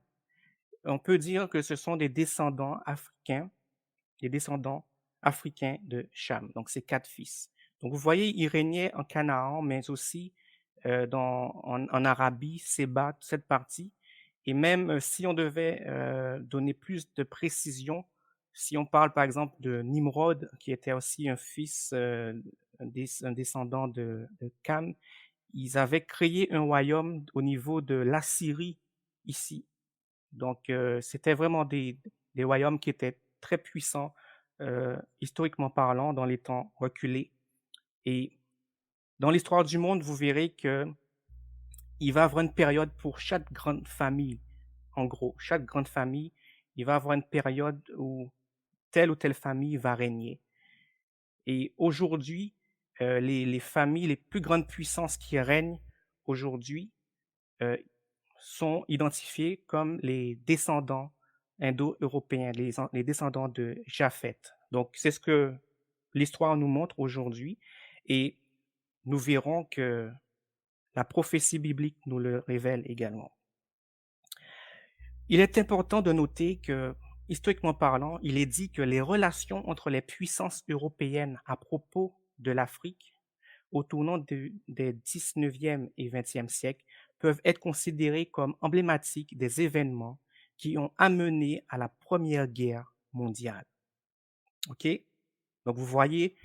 On peut dire que ce sont des descendants africains de Cham. Donc, c'est 4 fils. Donc, vous voyez, ils régnaient en Canaan, mais aussi en Arabie, Séba, toute cette partie. Et même si on devait donner plus de précision, si on parle par exemple de Nimrod, qui était aussi un fils, un descendant de Cam, ils avaient créé un royaume au niveau de l'Assyrie ici. Donc, c'était vraiment des royaumes qui étaient très puissants, historiquement parlant, dans les temps reculés. Et dans l'histoire du monde, vous verrez que il va avoir une période pour chaque grande famille. En gros, chaque grande famille, il va avoir une période où telle ou telle famille va régner. Et aujourd'hui, les familles, les plus grandes puissances qui règnent aujourd'hui euh, sont identifiées comme les descendants indo-européens, les descendants de Japheth. Donc, c'est ce que l'histoire nous montre aujourd'hui. Et nous verrons que la prophétie biblique nous le révèle également. Il est important de noter que, historiquement parlant, il est dit que les relations entre les puissances européennes à propos de l'Afrique au tournant des 19e et 20e siècles peuvent être considérées comme emblématiques des événements qui ont amené à la Première Guerre mondiale. OK? Donc vous voyez,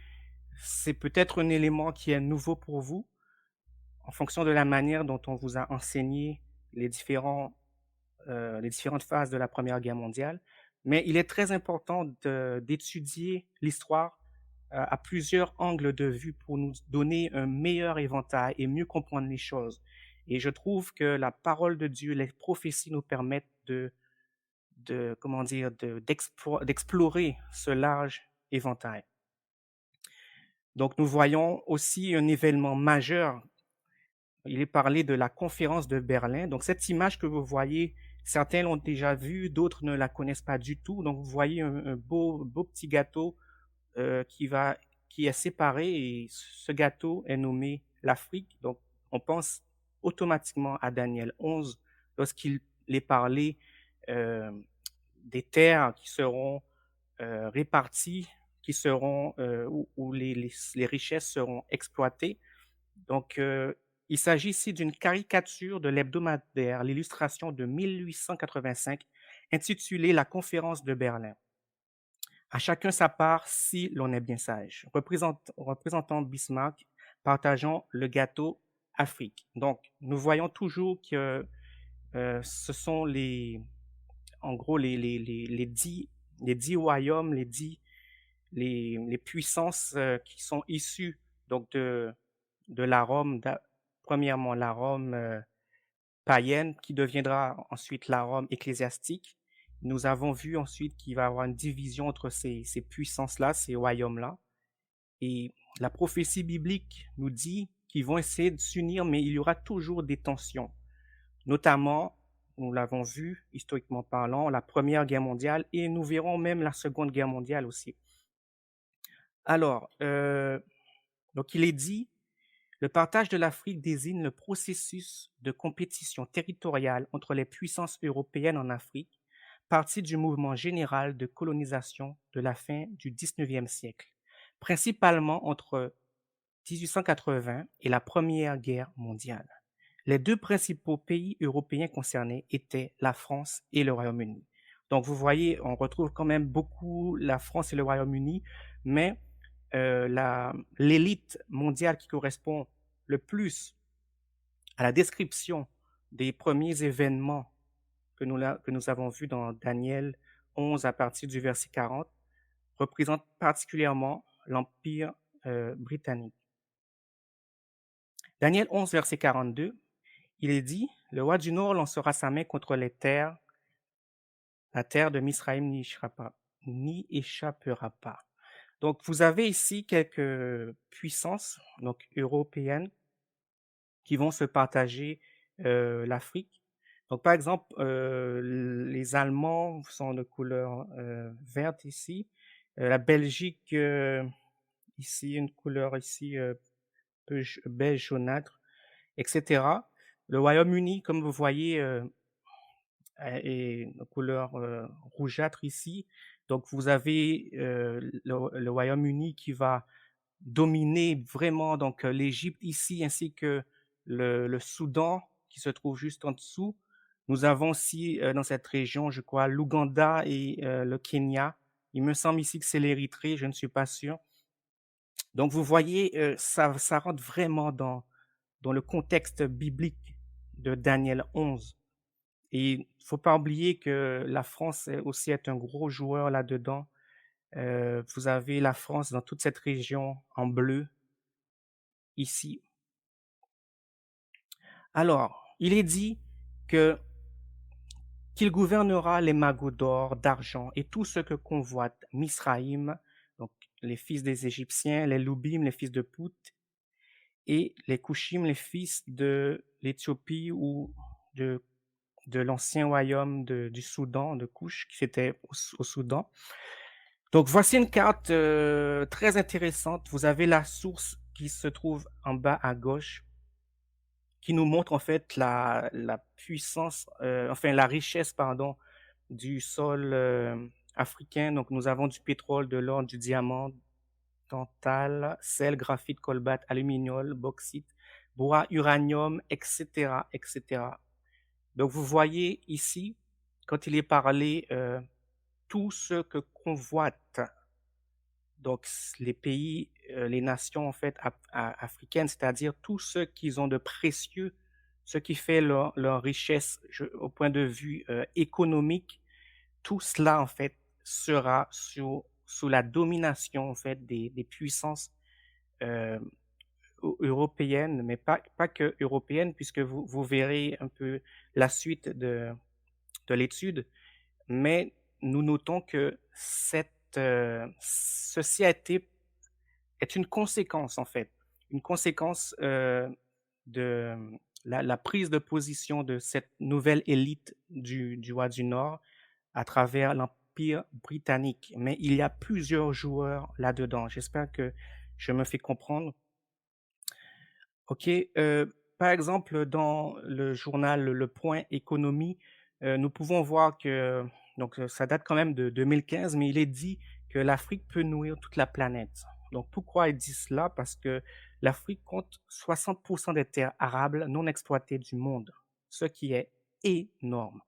c'est peut-être un élément qui est nouveau pour vous en fonction de la manière dont on vous a enseigné les différentes phases de la Première Guerre mondiale, mais il est très important d'étudier l'histoire à plusieurs angles de vue pour nous donner un meilleur éventail et mieux comprendre les choses. Et je trouve que la parole de Dieu, les prophéties nous permettent comment dire, d'explorer ce large éventail. Donc, nous voyons aussi un événement majeur. Il est parlé de la conférence de Berlin. Donc, cette image que vous voyez, certains l'ont déjà vue, d'autres ne la connaissent pas du tout. Donc, vous voyez un beau petit gâteau qui qui est séparé et ce gâteau est nommé l'Afrique. Donc, on pense automatiquement à Daniel 11 lorsqu'il est parlé euh, des terres qui seront réparties, qui seront où les richesses seront exploitées. Donc, il s'agit ici d'une caricature de l'hebdomadaire, l'illustration de 1885, intitulée La conférence de Berlin. À chacun sa part si l'on est bien sage. Représentant Bismarck, partageons le gâteau Afrique. Donc, nous voyons toujours que ce sont en gros, les dix royaumes, les puissances qui sont issues donc de la Rome, premièrement la Rome païenne, qui deviendra ensuite la Rome ecclésiastique. Nous avons vu ensuite qu'il va y avoir une division entre ces puissances-là, ces royaumes-là. Et la prophétie biblique nous dit qu'ils vont essayer de s'unir, mais il y aura toujours des tensions. Notamment, nous l'avons vu, historiquement parlant, la Première Guerre mondiale, et nous verrons même la Seconde Guerre mondiale aussi. Alors, donc il est dit, le partage de l'Afrique désigne le processus de compétition territoriale entre les puissances européennes en Afrique, partie du mouvement général de colonisation de la fin du XIXe siècle, principalement entre 1880 et la Première Guerre mondiale. Les deux principaux pays européens concernés étaient la France et le Royaume-Uni. Donc vous voyez, on retrouve quand même beaucoup la France et le Royaume-Uni, mais l'élite mondiale qui correspond le plus à la description des premiers événements que nous avons vus dans Daniel 11 à partir du verset 40 représente particulièrement l'Empire britannique. Daniel 11, verset 42, il est dit, le roi du Nord lancera sa main contre les terres, la terre de Misraïm n'y échappera pas. Donc, vous avez ici quelques puissances donc européennes qui vont se partager l'Afrique. Donc, par exemple, les Allemands sont de couleur verte ici. La Belgique, ici, une couleur ici beige jaunâtre, etc. Le Royaume-Uni, comme vous voyez, est de couleur rougeâtre ici. Donc, vous avez le Royaume-Uni qui va dominer vraiment donc l'Égypte ici, ainsi que le Soudan qui se trouve juste en dessous. Nous avons aussi dans cette région, je crois, l'Ouganda et le Kenya. Il me semble ici que c'est l'Érythrée, je ne suis pas sûr. Donc, vous voyez, ça rentre vraiment dans le contexte biblique de Daniel 11. Et il ne faut pas oublier que la France aussi est un gros joueur là-dedans. Vous avez la France dans toute cette région en bleu, ici. Alors, il est dit que qu'il gouvernera les magots d'or, d'argent et tout ce que convoite Misraïm, donc les fils des Égyptiens, les Loubim, les fils de Pout, et les Couchim, les fils de l'Éthiopie ou de l'ancien royaume du Soudan, de Couche, qui était au Soudan. Donc, voici une carte très intéressante. Vous avez la source qui se trouve en bas à gauche, qui nous montre en fait la puissance, enfin la richesse, pardon, du sol africain. Donc, nous avons du pétrole, de l'or, du diamant, tantal, sel, graphite, colbate, aluminium, bauxite, bois, uranium, etc., etc. Donc, vous voyez ici, quand il est parlé, tout ce que convoitent donc les pays, les nations en fait africaines, c'est-à-dire tout ce qu'ils ont de précieux, ce qui fait leur richesse au point de vue économique, tout cela en fait sera sous la domination en fait des puissances euh, européennes, mais pas que européennes, puisque vous verrez un peu la suite de l'étude. Mais nous notons que ceci est une conséquence, en fait, une conséquence de la prise de position de cette nouvelle élite du roi du Nord à travers l'Empire britannique. Mais il y a plusieurs joueurs là-dedans. J'espère que je me fais comprendre. OK. Par exemple, dans le journal Le Point Économie, nous pouvons voir que, donc ça date quand même de 2015, mais il est dit que l'Afrique peut nourrir toute la planète. Donc pourquoi il dit cela? Parce que l'Afrique compte 60% des terres arables non exploitées du monde, ce qui est énorme.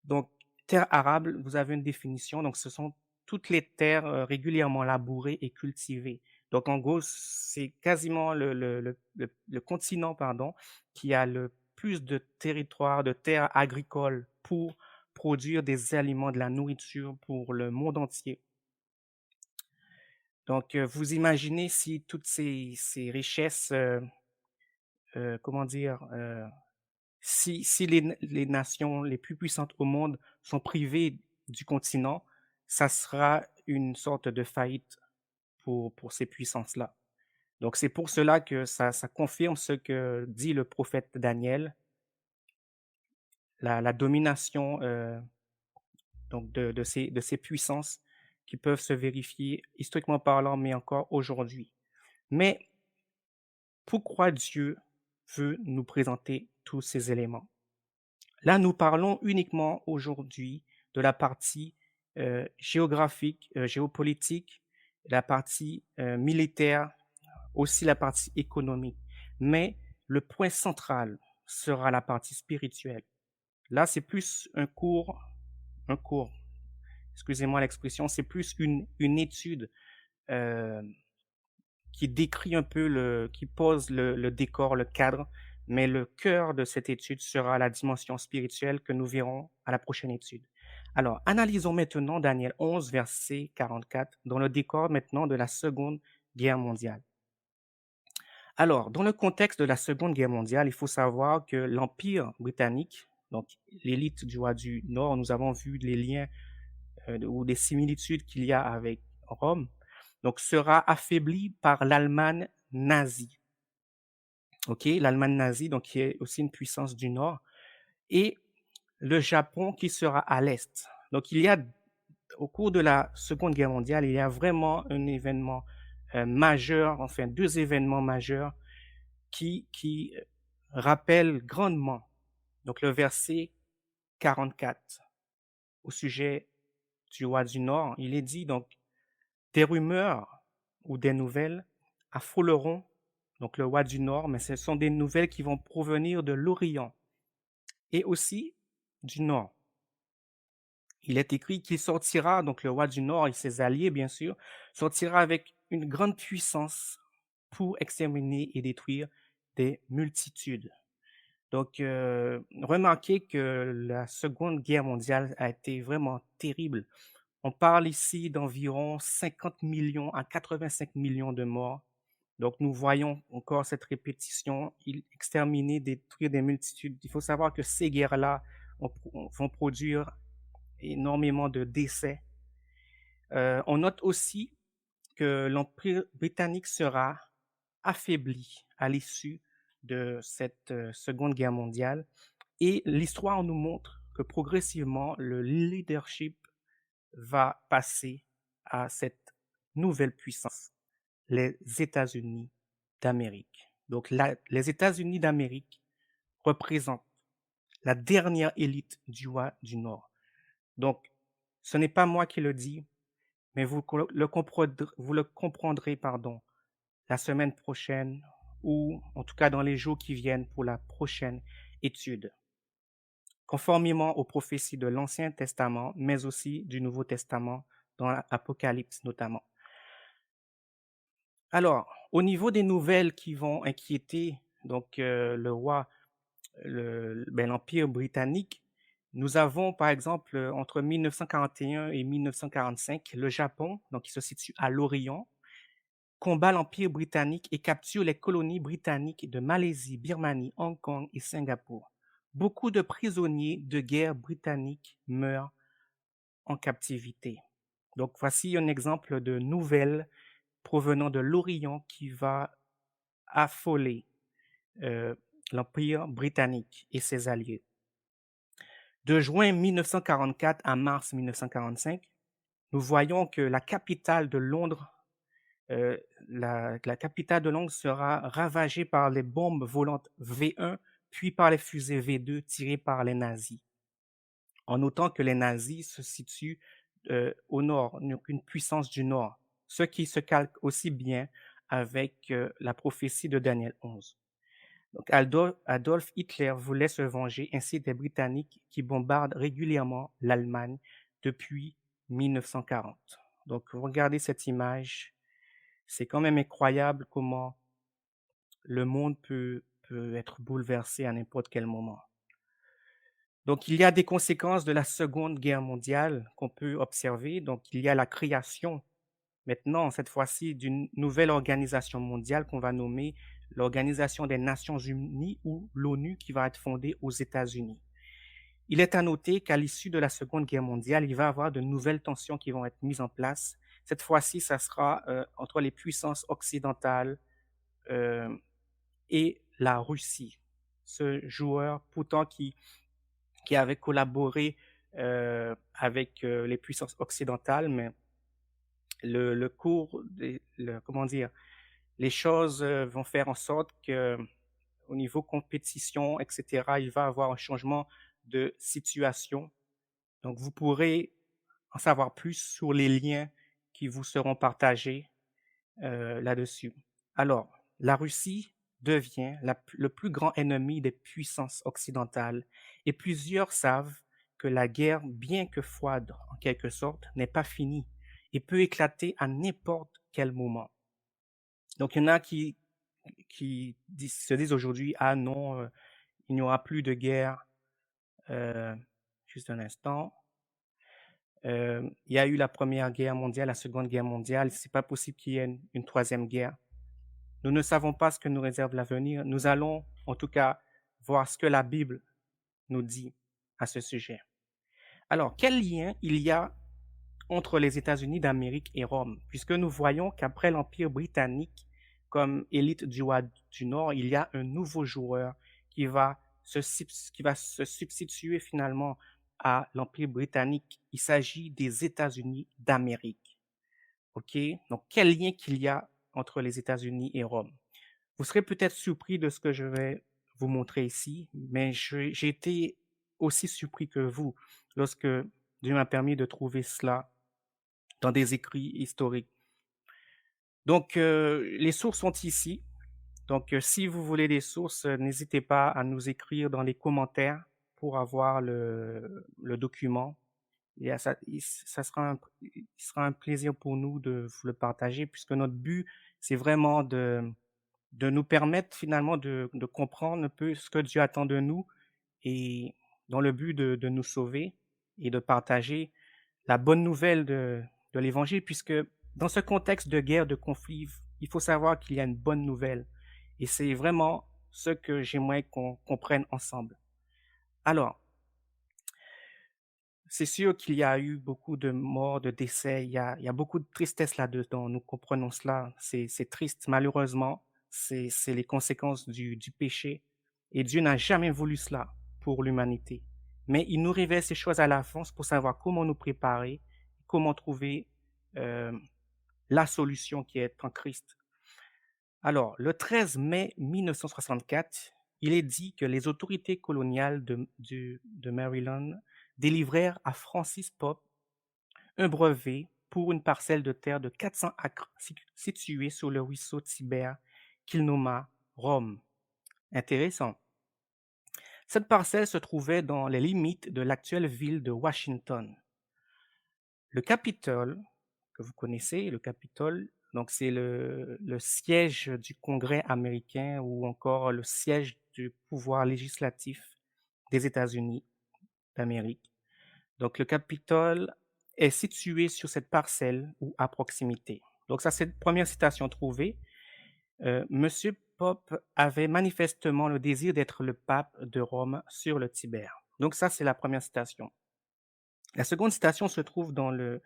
Donc, terre arable, vous avez une définition. Donc, ce sont toutes les terres régulièrement labourées et cultivées. Donc, en gros, c'est quasiment le continent, pardon, qui a le plus de territoire, de terres agricoles pour produire des aliments, de la nourriture pour le monde entier. Donc, vous imaginez si toutes ces richesses, comment dire, si les nations les plus puissantes au monde sont privées du continent, ça sera une sorte de faillite pour ces puissances-là. Donc c'est pour cela que ça confirme ce que dit le prophète Daniel, la domination donc de ces puissances qui peuvent se vérifier historiquement parlant, mais encore aujourd'hui. Mais pourquoi Dieu veut nous présenter tous ces éléments? Là, nous parlons uniquement aujourd'hui de la partie géographique, géopolitique, la partie militaire, aussi la partie économique. Mais le point central sera la partie spirituelle. Là, c'est plus un cours, excusez-moi l'expression, c'est plus une étude euh, qui décrit un peu qui pose le décor, le cadre, mais le cœur de cette étude sera la dimension spirituelle que nous verrons à la prochaine étude. Alors, analysons maintenant Daniel 11, verset 44, dans le décor maintenant de la Seconde Guerre mondiale. Alors, dans le contexte de la Seconde Guerre mondiale, il faut savoir que l'Empire britannique, donc l'élite du roi du Nord, nous avons vu les liens ou des similitudes qu'il y a avec Rome, donc sera affaibli par l'Allemagne nazie. OK, l'Allemagne nazie, donc qui est aussi une puissance du Nord, et le Japon qui sera à l'Est. Donc il y a, au cours de la Seconde Guerre mondiale, il y a vraiment un événement majeur, enfin deux événements majeurs qui rappellent grandement donc le verset 44 au sujet du roi du Nord. Il est dit donc des rumeurs ou des nouvelles affoleront donc le roi du Nord, mais ce sont des nouvelles qui vont provenir de l'Orient et aussi du Nord. Il est écrit qu'il sortira, donc le roi du Nord et ses alliés, bien sûr, sortira avec une grande puissance pour exterminer et détruire des multitudes. Donc, remarquez que la Seconde Guerre mondiale a été vraiment terrible. On parle ici d'environ 50 millions à 85 millions de morts. Donc, nous voyons encore cette répétition, exterminer, détruire des multitudes. Il faut savoir que ces guerres-là vont produire énormément de décès. On note aussi que l'Empire britannique sera affaibli à l'issue de cette Seconde Guerre mondiale et l'histoire nous montre que progressivement, le leadership va passer à cette nouvelle puissance, les États-Unis d'Amérique. Donc, les États-Unis d'Amérique représentent la dernière élite du roi du Nord. Donc, ce n'est pas moi qui le dis, mais vous le comprendrez, pardon, la semaine prochaine ou en tout cas dans les jours qui viennent pour la prochaine étude, conformément aux prophéties de l'Ancien Testament, mais aussi du Nouveau Testament, dans l'Apocalypse notamment. Alors, au niveau des nouvelles qui vont inquiéter donc le roi, l'Empire britannique, Nous avons, par exemple, entre 1941 et 1945, le Japon, donc qui se situe à l'Orient, combat l'Empire britannique et capture les colonies britanniques de Malaisie, Birmanie, Hong Kong et Singapour. Beaucoup de prisonniers de guerre britanniques meurent en captivité. Donc voici un exemple de nouvelle provenant de l'Orient qui va affoler euh, l'Empire britannique et ses alliés. De juin 1944 à mars 1945, nous voyons que la capitale de Londres, la capitale de Londres sera ravagée par les bombes volantes V1, puis par les fusées V2 tirées par les nazis. En notant que les nazis se situent au nord, une puissance du nord, ce qui se calque aussi bien avec la prophétie de Daniel 11. Donc Adolf Hitler voulait se venger ainsi des Britanniques qui bombardent régulièrement l'Allemagne depuis 1940. Donc regardez cette image, c'est quand même incroyable comment le monde peut être bouleversé à n'importe quel moment. Donc il y a des conséquences de la Seconde Guerre mondiale qu'on peut observer. Donc il y a la création maintenant, cette fois-ci, d'une nouvelle organisation mondiale qu'on va nommer l'Organisation des Nations Unies ou l'ONU qui va être fondée aux États-Unis. Il est à noter qu'à l'issue de la Seconde Guerre mondiale, il va y avoir de nouvelles tensions qui vont être mises en place. Cette fois-ci, ça sera entre les puissances occidentales euh, et la Russie. Ce joueur, pourtant, qui avait collaboré avec les puissances occidentales, mais le cours, comment dire, les choses vont faire en sorte que au niveau compétition, etc., il va y avoir un changement de situation. Donc, vous pourrez en savoir plus sur les liens qui vous seront partagés là-dessus. Alors, la Russie devient le plus grand ennemi des puissances occidentales et plusieurs savent que la guerre, bien que froide en quelque sorte, n'est pas finie et peut éclater à n'importe quel moment. Donc, il y en a qui se disent aujourd'hui, ah non, il n'y aura plus de guerre. Euh, juste un instant. Il y a eu la Première Guerre mondiale, la Seconde Guerre mondiale. C'est pas possible qu'il y ait une troisième guerre. Nous ne savons pas ce que nous réserve l'avenir. Nous allons, en tout cas, voir ce que la Bible nous dit à ce sujet. Alors, quel lien il y a entre les États-Unis d'Amérique et Rome, puisque nous voyons qu'après l'Empire britannique, comme élite du roi du Nord, il y a un nouveau joueur qui va qui va se substituer finalement à l'Empire britannique. Il s'agit des États-Unis d'Amérique. OK? Donc, quel lien qu'il y a entre les États-Unis et Rome? Vous serez peut-être surpris de ce que je vais vous montrer ici, mais j'ai été aussi surpris que vous lorsque Dieu m'a permis de trouver cela dans des écrits historiques. Donc, les sources sont ici. Donc, si vous voulez des sources, n'hésitez pas à nous écrire dans les commentaires pour avoir le document. Et ça il sera un plaisir pour nous de vous le partager puisque notre but, c'est vraiment de nous permettre finalement de comprendre un peu ce que Dieu attend de nous et dans le but de nous sauver et de partager la bonne nouvelle de l'Évangile, puisque dans ce contexte de guerre, de conflit, il faut savoir qu'il y a une bonne nouvelle. Et c'est vraiment ce que j'aimerais qu'on comprenne ensemble. Alors, c'est sûr qu'il y a eu beaucoup de morts, de décès, il y a beaucoup de tristesse là-dedans, nous comprenons cela, c'est triste, malheureusement, c'est les conséquences du péché, et Dieu n'a jamais voulu cela pour l'humanité. Mais il nous révèle ces choses à l'avance pour savoir comment nous préparer, comment trouver euh, la solution qui est en Christ. Alors, le 13 mai 1964, il est dit que les autorités coloniales de Maryland délivrèrent à Francis Pope un brevet pour une parcelle de terre de 400 acres située sur le ruisseau Tiber qu'il nomma Rome. Intéressant. Cette parcelle se trouvait dans les limites de l'actuelle ville de Washington. Le Capitole, que vous connaissez, le Capitole, donc c'est le siège du Congrès américain ou encore le siège du pouvoir législatif des États-Unis d'Amérique. Donc, le Capitole est situé sur cette parcelle ou à proximité. Donc, ça, c'est la première citation trouvée. Monsieur Pope avait manifestement le désir d'être le pape de Rome sur le Tiber. Donc, ça, c'est la première citation. La seconde citation se trouve dans le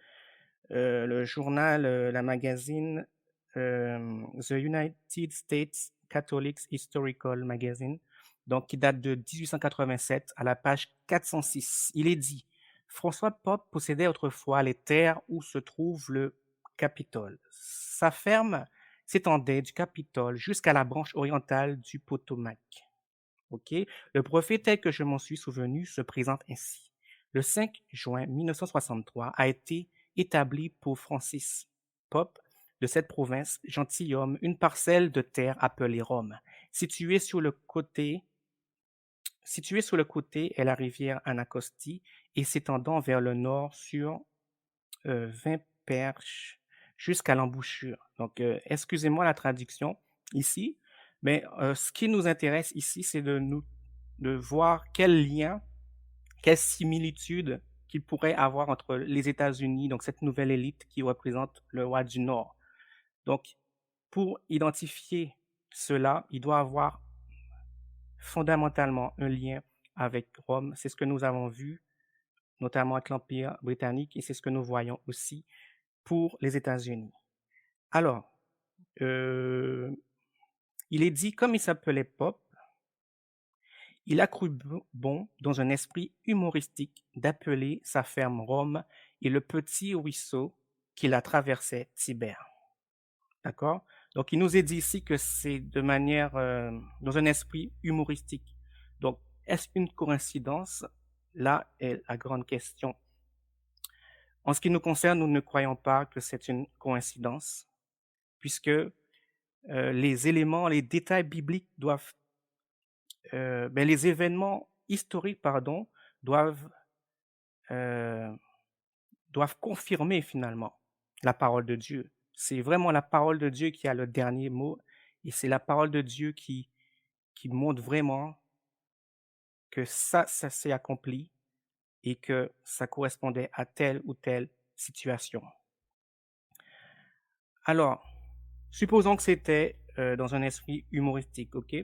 journal, la magazine The United States Catholic Historical Magazine, donc qui date de 1887 à la page 406. Il est dit, François Pope possédait autrefois les terres où se trouve le Capitole. Sa ferme s'étendait du Capitole jusqu'à la branche orientale du Potomac. Ok, le prophète tel que je m'en suis souvenu se présente ainsi. Le 5 juin 1963 a été établi pour Francis Pope de cette province, gentilhomme, une parcelle de terre appelée Rome, située sur le côté est la rivière Anacostie et s'étendant vers le nord sur 20 perches jusqu'à l'embouchure. Donc, excusez-moi la traduction ici, mais ce qui nous intéresse ici, c'est de voir quel lien, quelle similitude qu'il pourrait avoir entre les États-Unis, donc cette nouvelle élite qui représente le roi du Nord. Donc, pour identifier cela, il doit avoir fondamentalement un lien avec Rome. C'est ce que nous avons vu, notamment avec l'Empire britannique, et c'est ce que nous voyons aussi pour les États-Unis. Alors, il est dit, comme il s'appelait Pope, il a cru bon, dans un esprit humoristique, d'appeler sa ferme Rome et le petit ruisseau qui la traversait Tiber. D'accord? Donc, il nous est dit ici que c'est de manière, dans un esprit humoristique. Donc, est-ce une coïncidence? Là est la grande question. En ce qui nous concerne, nous ne croyons pas que c'est une coïncidence, puisque les éléments, les détails bibliques doivent, les événements historiques, pardon, doivent, euh, doivent confirmer finalement la parole de Dieu. C'est vraiment la parole de Dieu qui a le dernier mot, et c'est la parole de Dieu qui montre vraiment que ça s'est accompli et que ça correspondait à telle ou telle situation. Alors, supposons que c'était dans un esprit humoristique, ok?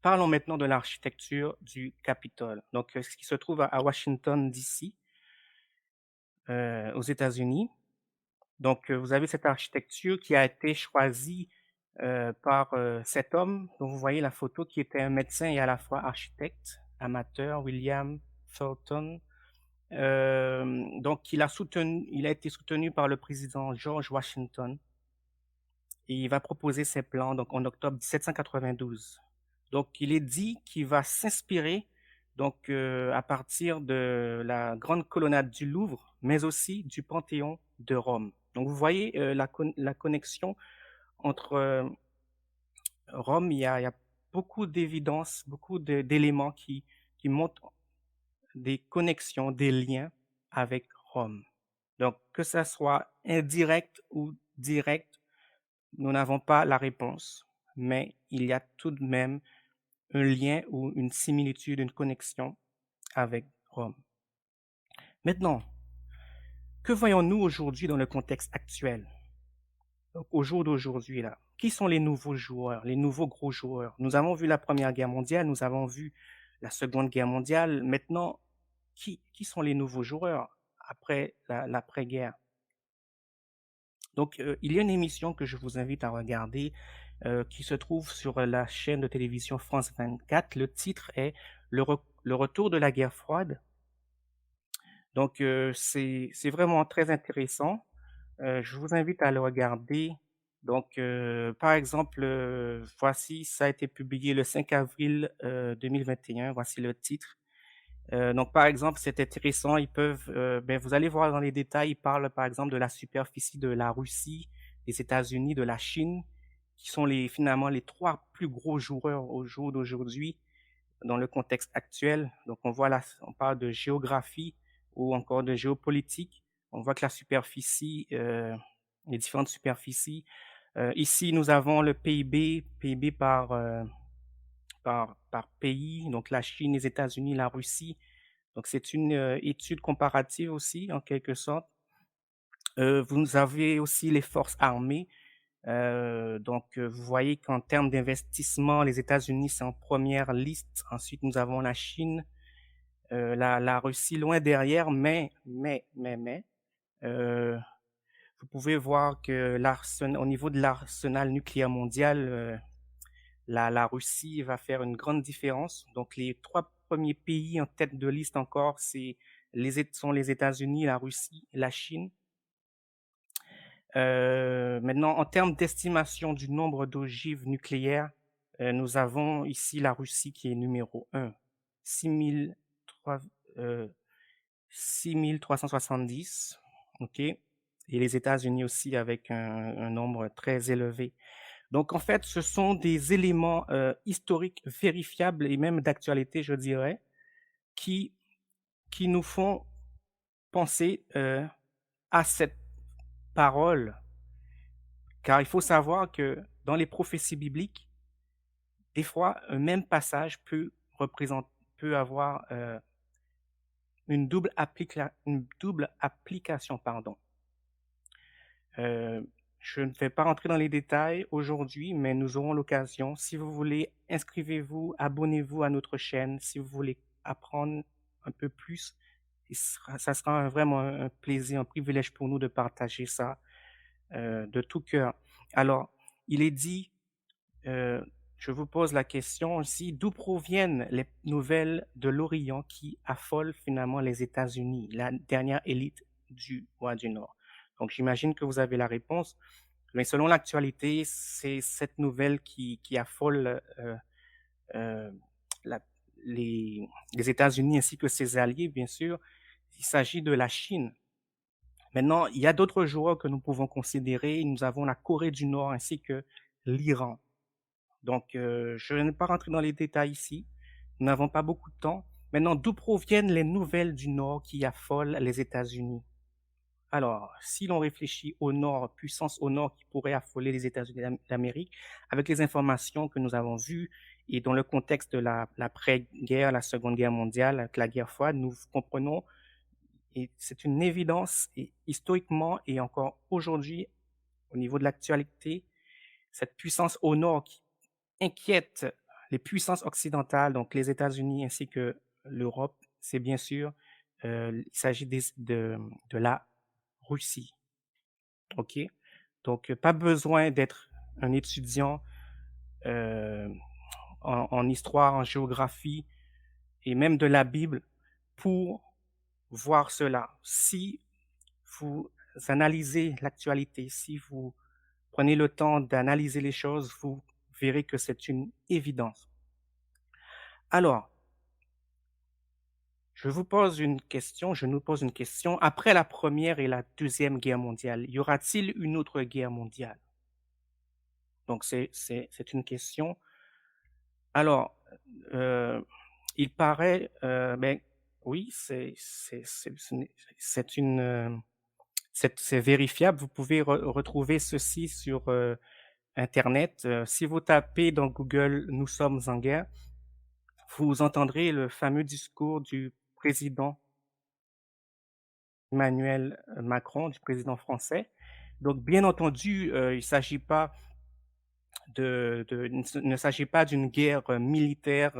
Parlons maintenant de l'architecture du Capitole. Donc, ce qui se trouve à Washington, D.C., aux États-Unis. Donc, vous avez cette architecture qui a été choisie par cet homme dont vous voyez la photo, qui était un médecin et à la fois architecte amateur, William Thornton. Donc, il a été soutenu par le président George Washington et il va proposer ses plans donc en octobre 1792. Donc, il est dit qu'il va s'inspirer donc à partir de la grande colonnade du Louvre, mais aussi du Panthéon de Rome. Donc, vous voyez la connexion entre Rome. Il y a beaucoup d'évidences, beaucoup d'éléments qui montrent des connexions, des liens avec Rome. Donc, que ça soit indirect ou direct, nous n'avons pas la réponse, mais il y a tout de même un lien ou une similitude, une connexion avec Rome. Maintenant, que voyons-nous aujourd'hui dans le contexte actuel? Donc, au jour d'aujourd'hui, là, qui sont les nouveaux joueurs, les nouveaux gros joueurs? Nous avons vu la Première Guerre mondiale, nous avons vu la Seconde Guerre mondiale. Maintenant, qui sont les nouveaux joueurs après l'après-guerre? Donc, il y a une émission que je vous invite à regarder qui se trouve sur la chaîne de télévision France 24. Le titre est Le retour de la guerre froide. Donc, c'est vraiment très intéressant. Je vous invite à le regarder. Donc, par exemple, voici, ça a été publié le 5 avril 2021. Voici le titre. Donc, par exemple, c'est intéressant. Vous allez voir dans les détails, ils parlent par exemple de la superficie de la Russie, des États-Unis, de la Chine, qui sont finalement les trois plus gros joueurs au jour d'aujourd'hui dans le contexte actuel. Donc, on voit là, on parle de géographie ou encore de géopolitique. On voit que la superficie, les différentes superficies. Ici, nous avons le PIB par pays, donc la Chine, les États-Unis, la Russie. Donc c'est une, étude comparative aussi, en quelque sorte. Vous avez aussi les forces armées. Donc, vous voyez qu'en termes d'investissement, les États-Unis, c'est en première liste. Ensuite, nous avons la Chine, la Russie loin derrière, mais, euh, vous pouvez voir que au niveau de l'arsenal nucléaire mondial, la Russie va faire une grande différence. Donc, les trois premiers pays en tête de liste encore, sont les États-Unis, la Russie et la Chine. Maintenant, en termes d'estimation du nombre d'ogives nucléaires, nous avons ici la Russie qui est numéro 1, 6300, 6370, OK? Et les États-Unis aussi avec un nombre très élevé. Donc, en fait, ce sont des éléments historiques vérifiables et même d'actualité, je dirais, qui, qui nous font penser à cette parole. Car il faut savoir que dans les prophéties bibliques, des fois, un même passage peut avoir une double application, pardon. Euh, je ne vais pas rentrer dans les détails aujourd'hui, mais nous aurons l'occasion. Si vous voulez, inscrivez-vous, abonnez-vous à notre chaîne. Si vous voulez apprendre un peu plus, ça sera vraiment un plaisir, un privilège pour nous de partager ça de tout cœur. Alors, il est dit, euh, je vous pose la question aussi, d'où proviennent les nouvelles de l'Orient qui affolent finalement les États-Unis, la dernière élite du roi du Nord? Donc, j'imagine que vous avez la réponse. Mais selon l'actualité, c'est cette nouvelle qui affole euh, la- les États-Unis ainsi que ses alliés, bien sûr. Il s'agit de la Chine. Maintenant, il y a d'autres joueurs que nous pouvons considérer. Nous avons la Corée du Nord ainsi que l'Iran. Donc, je ne vais pas rentrer dans les détails ici. Nous n'avons pas beaucoup de temps. Maintenant, d'où proviennent les nouvelles du Nord qui affolent les États-Unis? Alors, si l'on réfléchit au Nord, puissance au Nord qui pourrait affoler les États-Unis d'Amérique, avec les informations que nous avons vues et dans le contexte de l'après-guerre, la Seconde Guerre mondiale, avec la guerre froide, nous comprenons, et c'est une évidence, et historiquement et encore aujourd'hui, au niveau de l'actualité, cette puissance au Nord qui inquiète les puissances occidentales, donc les États-Unis ainsi que l'Europe, c'est bien sûr, il s'agit de la Russie. OK? Donc, pas besoin d'être un étudiant euh, en histoire, en géographie et même de la Bible pour voir cela. Si vous analysez l'actualité, si vous prenez le temps d'analyser les choses, vous verrez que c'est une évidence. Alors, je nous pose une question. Après la Première et la Deuxième Guerre mondiale, y aura-t-il une autre guerre mondiale? Donc, c'est une question. Alors, euh, il paraît, ben, oui, c'est une, c'est vérifiable. Vous pouvez retrouver ceci sur Internet. Si vous tapez dans Google «Nous sommes en guerre», vous entendrez le fameux discours du président Emmanuel Macron, du président français. Donc, bien entendu, il ne s'agit pas il ne s'agit pas d'une guerre militaire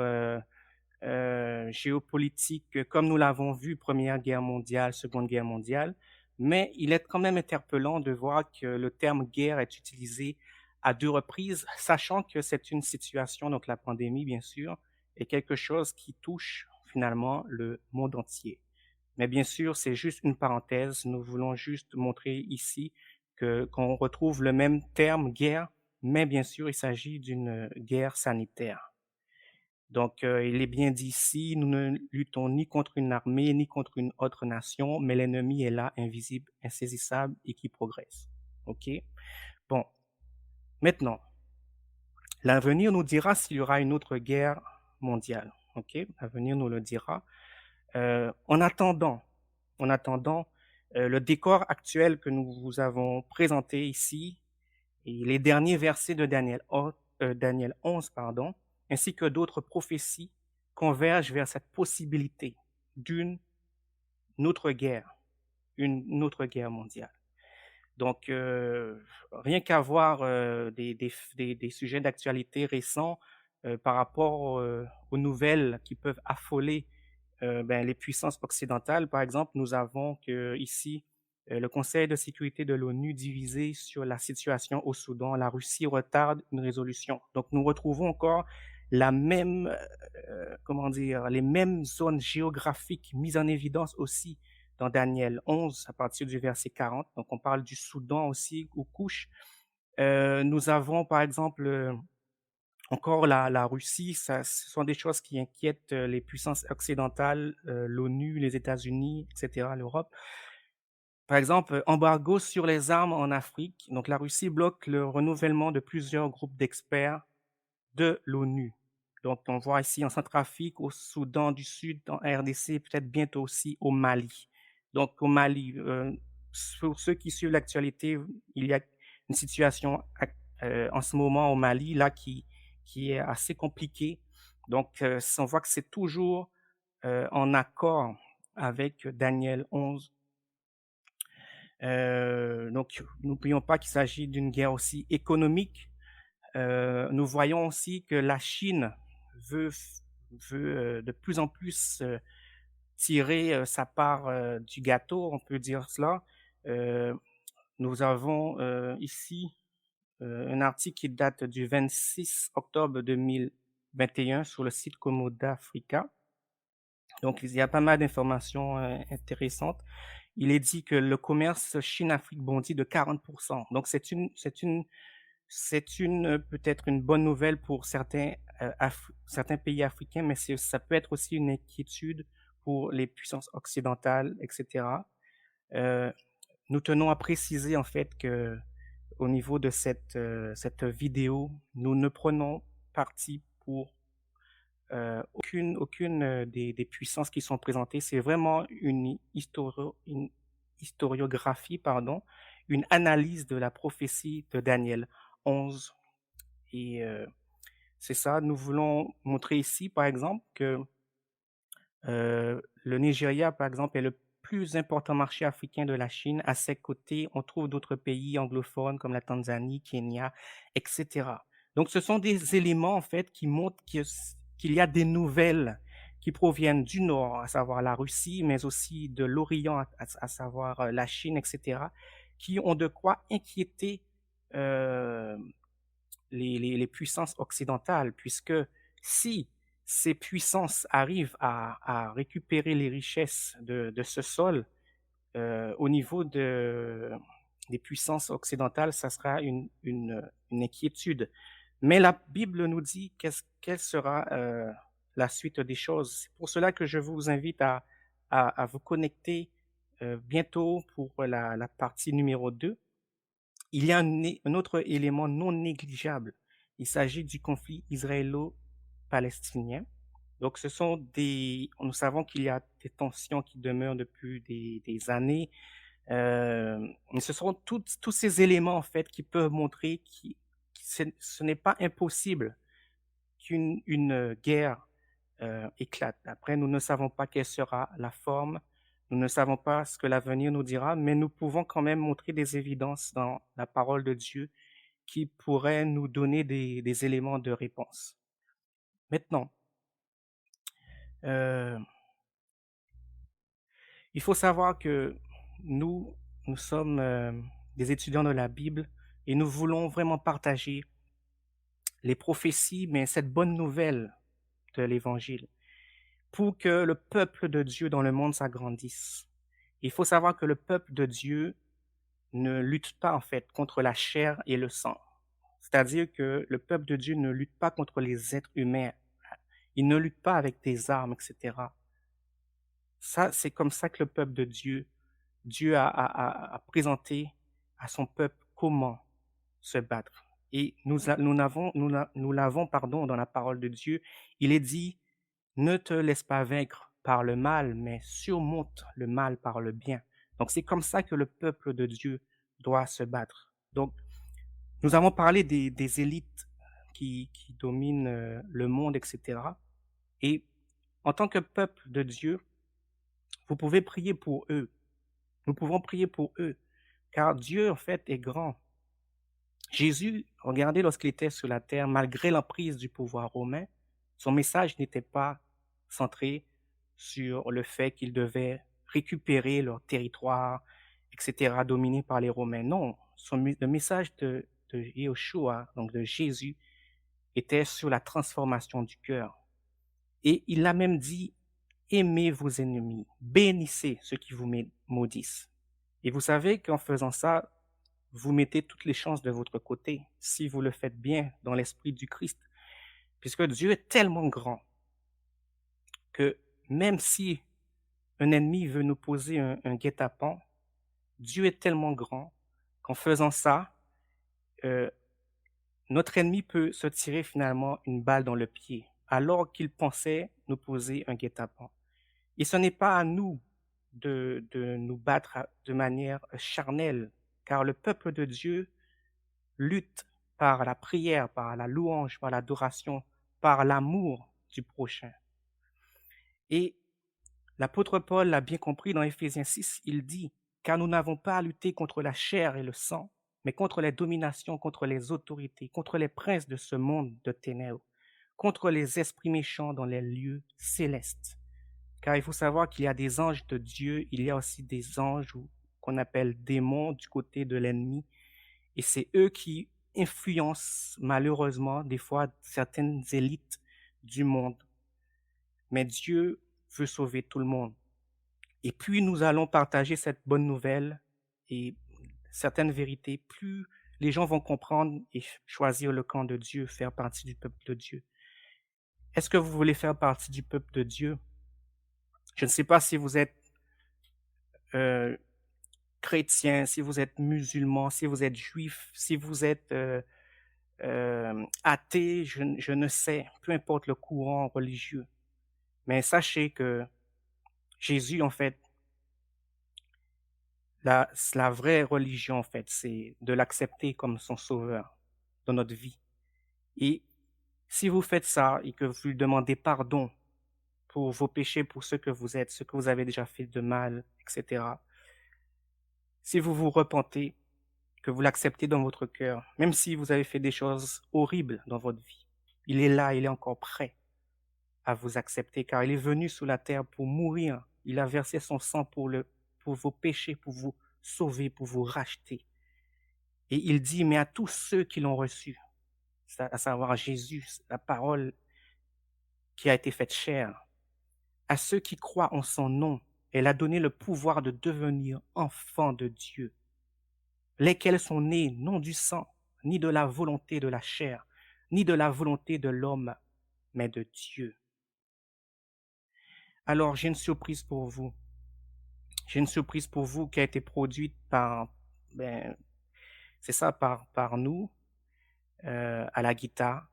géopolitique comme nous l'avons vu Première Guerre mondiale, Seconde Guerre mondiale, mais il est quand même interpellant de voir que le terme guerre est utilisé à deux reprises, sachant que c'est une situation, donc la pandémie bien sûr, est quelque chose qui touche finalement le monde entier. Mais bien sûr, c'est juste une parenthèse. Nous voulons juste montrer ici qu'on retrouve le même terme guerre, mais bien sûr, il s'agit d'une guerre sanitaire. Donc, il est bien dit ici, nous ne luttons ni contre une armée, ni contre une autre nation, mais l'ennemi est là, invisible, insaisissable et qui progresse. OK? Bon, maintenant, l'avenir nous dira s'il y aura une autre guerre mondiale. OK? L'avenir nous le dira. En attendant, le décor actuel que nous vous avons présenté ici et les derniers versets de Daniel 11, pardon, ainsi que d'autres prophéties convergent vers cette possibilité d'une autre guerre, une autre guerre mondiale. Donc, rien qu'à voir des sujets d'actualité récents par rapport aux nouvelles qui peuvent affoler ben, les puissances occidentales. Par exemple, nous avons que, ici le Conseil de sécurité de l'ONU divisé sur la situation au Soudan. La Russie retarde une résolution. Donc, nous retrouvons encore la même, comment dire, les mêmes zones géographiques mises en évidence aussi dans Daniel 11 à partir du verset 40. Donc, on parle du Soudan aussi, aux couches. Nous avons, par exemple, encore la Russie. Ça, ce sont des choses qui inquiètent les puissances occidentales, l'ONU, les États-Unis, etc., l'Europe. Par exemple, embargo sur les armes en Afrique. Donc, la Russie bloque le renouvellement de plusieurs groupes d'experts de l'ONU. Donc, on voit ici en Centrafrique, au Soudan du Sud, en RDC, peut-être bientôt aussi au Mali. Donc, au Mali, pour ceux qui suivent l'actualité, il y a une situation en ce moment au Mali là qui est assez compliquée. Donc, on voit que c'est toujours en accord avec Daniel 11. Donc, n'oublions pas qu'il s'agit d'une guerre aussi économique. Nous voyons aussi que la Chine veut, veut de plus en plus tirer sa part du gâteau, on peut dire cela. Euh, Nous avons ici un article qui date du 26 octobre 2021 sur le site Komoda Africa. Donc, il y a pas mal d'informations intéressantes. Il est dit que le commerce Chine-Afrique bondit de 40%. Donc, c'est peut-être une bonne nouvelle pour certains pays africains, mais ça peut être aussi une inquiétude pour les puissances occidentales, etc. Euh, Nous tenons à préciser en fait que au niveau de cette vidéo, nous ne prenons parti pour aucune des puissances qui sont présentées. C'est vraiment une historiographie, pardon, une analyse de la prophétie de Daniel 11. Et c'est ça, nous voulons montrer ici, par exemple, que le Nigeria, par exemple, est le plus important marché africain de la Chine. À ses côtés, on trouve d'autres pays anglophones comme la Tanzanie, Kenya, etc. Donc, ce sont des éléments, en fait, qui montrent qu'il y a des nouvelles qui proviennent du Nord, à savoir la Russie, mais aussi de l'Orient, à savoir la Chine, etc., qui ont de quoi inquiéter euh, les puissances occidentales, puisque si ces puissances arrivent à récupérer les richesses de ce sol, au niveau des puissances occidentales, ça sera une inquiétude. Mais la Bible nous dit quelle sera la suite des choses. C'est pour cela que je vous invite à vous connecter bientôt pour la partie numéro 2. Il y a un autre élément non négligeable. Il s'agit du conflit israélo-palestinien. Donc, nous savons qu'il y a des tensions qui demeurent depuis des années. Mais ce sont tous ces éléments, en fait, qui peuvent montrer que ce n'est pas impossible qu'une guerre éclate. Après, nous ne savons pas quelle sera la forme, nous ne savons pas ce que l'avenir nous dira, mais nous pouvons quand même montrer des évidences dans la parole de Dieu qui pourraient nous donner des éléments de réponse. Maintenant, euh, il faut savoir que nous sommes des étudiants de la Bible et nous voulons vraiment partager les prophéties, mais cette bonne nouvelle de l'Évangile pour que le peuple de Dieu dans le monde s'agrandisse. Il faut savoir que le peuple de Dieu ne lutte pas en fait contre la chair et le sang. C'est-à-dire que le peuple de Dieu ne lutte pas contre les êtres humains. Il ne lutte pas avec des armes, etc. Ça, c'est comme ça que le peuple de Dieu a présenté à son peuple comment se battre. Et nous l'avons, pardon, dans la parole de Dieu. Il est dit, ne te laisse pas vaincre par le mal, mais surmonte le mal par le bien. Donc, c'est comme ça que le peuple de Dieu doit se battre. Donc, nous avons parlé des élites qui dominent le monde, etc. Et en tant que peuple de Dieu, Vous pouvez prier pour eux. Nous pouvons prier pour eux, car Dieu, en fait, est grand. Jésus, regardez, lorsqu'il était sur la terre, malgré l'emprise du pouvoir romain, son message n'était pas centré sur le fait qu'il devait récupérer leur territoire, etc., dominé par les Romains. Non, le message de Yeshua, donc de Jésus, était sur la transformation du cœur. Et il a même dit, aimez vos ennemis, bénissez ceux qui vous maudissent. Et vous savez qu'en faisant ça, vous mettez toutes les chances de votre côté, si vous le faites bien dans l'esprit du Christ. Puisque Dieu est tellement grand que même si un ennemi veut nous poser un guet-apens, Dieu est tellement grand qu'en faisant ça, euh, notre ennemi peut se tirer finalement une balle dans le pied, alors qu'il pensait nous poser un guet-apens. Et ce n'est pas à nous de nous battre de manière charnelle, car le peuple de Dieu lutte par la prière, par la louange, par l'adoration, par l'amour du prochain. Et l'apôtre Paul l'a bien compris dans Éphésiens 6, il dit, car nous n'avons pas à lutter contre la chair et le sang, mais contre les dominations, contre les autorités, contre les princes de ce monde de ténèbres, contre les esprits méchants dans les lieux célestes. Car il faut savoir qu'il y a des anges de Dieu, il y a aussi des anges qu'on appelle démons du côté de l'ennemi, et c'est eux qui influencent malheureusement des fois certaines élites du monde. Mais Dieu veut sauver tout le monde. Et plus nous allons partager cette bonne nouvelle et certaines vérités, plus les gens vont comprendre et choisir le camp de Dieu, faire partie du peuple de Dieu. Est-ce que vous voulez faire partie du peuple de Dieu? Je ne sais pas si vous êtes euh, chrétien, si vous êtes musulman, si vous êtes juif, si vous êtes athée, je ne sais, peu importe le courant religieux. Mais sachez que Jésus, en fait, la vraie religion, en fait, c'est de l'accepter comme son sauveur dans notre vie. Et si vous faites ça et que vous lui demandez pardon pour vos péchés, pour ce que vous êtes, ce que vous avez déjà fait de mal, etc., si vous vous repentez, que vous l'acceptez dans votre cœur, même si vous avez fait des choses horribles dans votre vie, il est là, il est encore prêt à vous accepter, car il est venu sur la terre pour mourir. Il a versé son sang pour vos péchés, pour vous sauver, pour vous racheter. Et il dit, mais à tous ceux qui l'ont reçu, à savoir Jésus, la parole qui a été faite chair, à ceux qui croient en son nom, elle a donné le pouvoir de devenir enfants de Dieu, lesquels sont nés non du sang, ni de la volonté de la chair, ni de la volonté de l'homme, mais de Dieu. Alors j'ai une surprise pour vous. J'ai une surprise pour vous qui a été produite ben, c'est ça, par nous, à la guitare.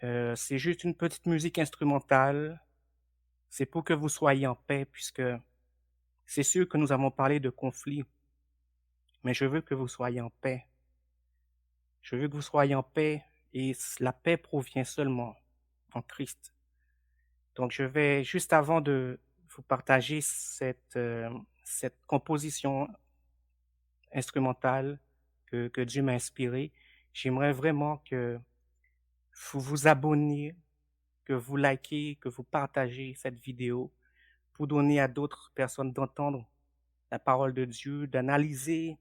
C'est juste une petite musique instrumentale. C'est pour que vous soyez en paix, puisque c'est sûr que nous avons parlé de conflit, mais je veux que vous soyez en paix. Je veux que vous soyez en paix, et la paix provient seulement en Christ. Donc je vais, juste avant de vous partager cette composition instrumentale que Dieu m'a inspirée, j'aimerais vraiment que vous vous abonniez, que vous likez, que vous partagez cette vidéo pour donner à d'autres personnes d'entendre la parole de Dieu, d'analyser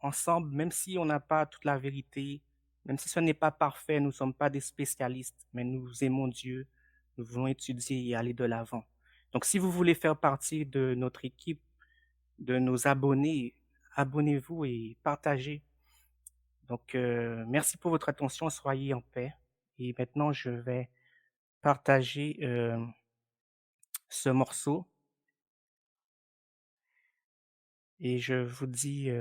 ensemble, même si on n'a pas toute la vérité, même si ce n'est pas parfait, nous ne sommes pas des spécialistes, mais nous aimons Dieu, nous voulons étudier et aller de l'avant. Donc, si vous voulez faire partie de notre équipe, de nos abonnés, abonnez-vous et partagez. Donc, merci pour votre attention, soyez en paix. Et maintenant, je vais partager ce morceau et je vous dis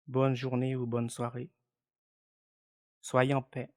bonne journée ou bonne soirée. Soyez en paix.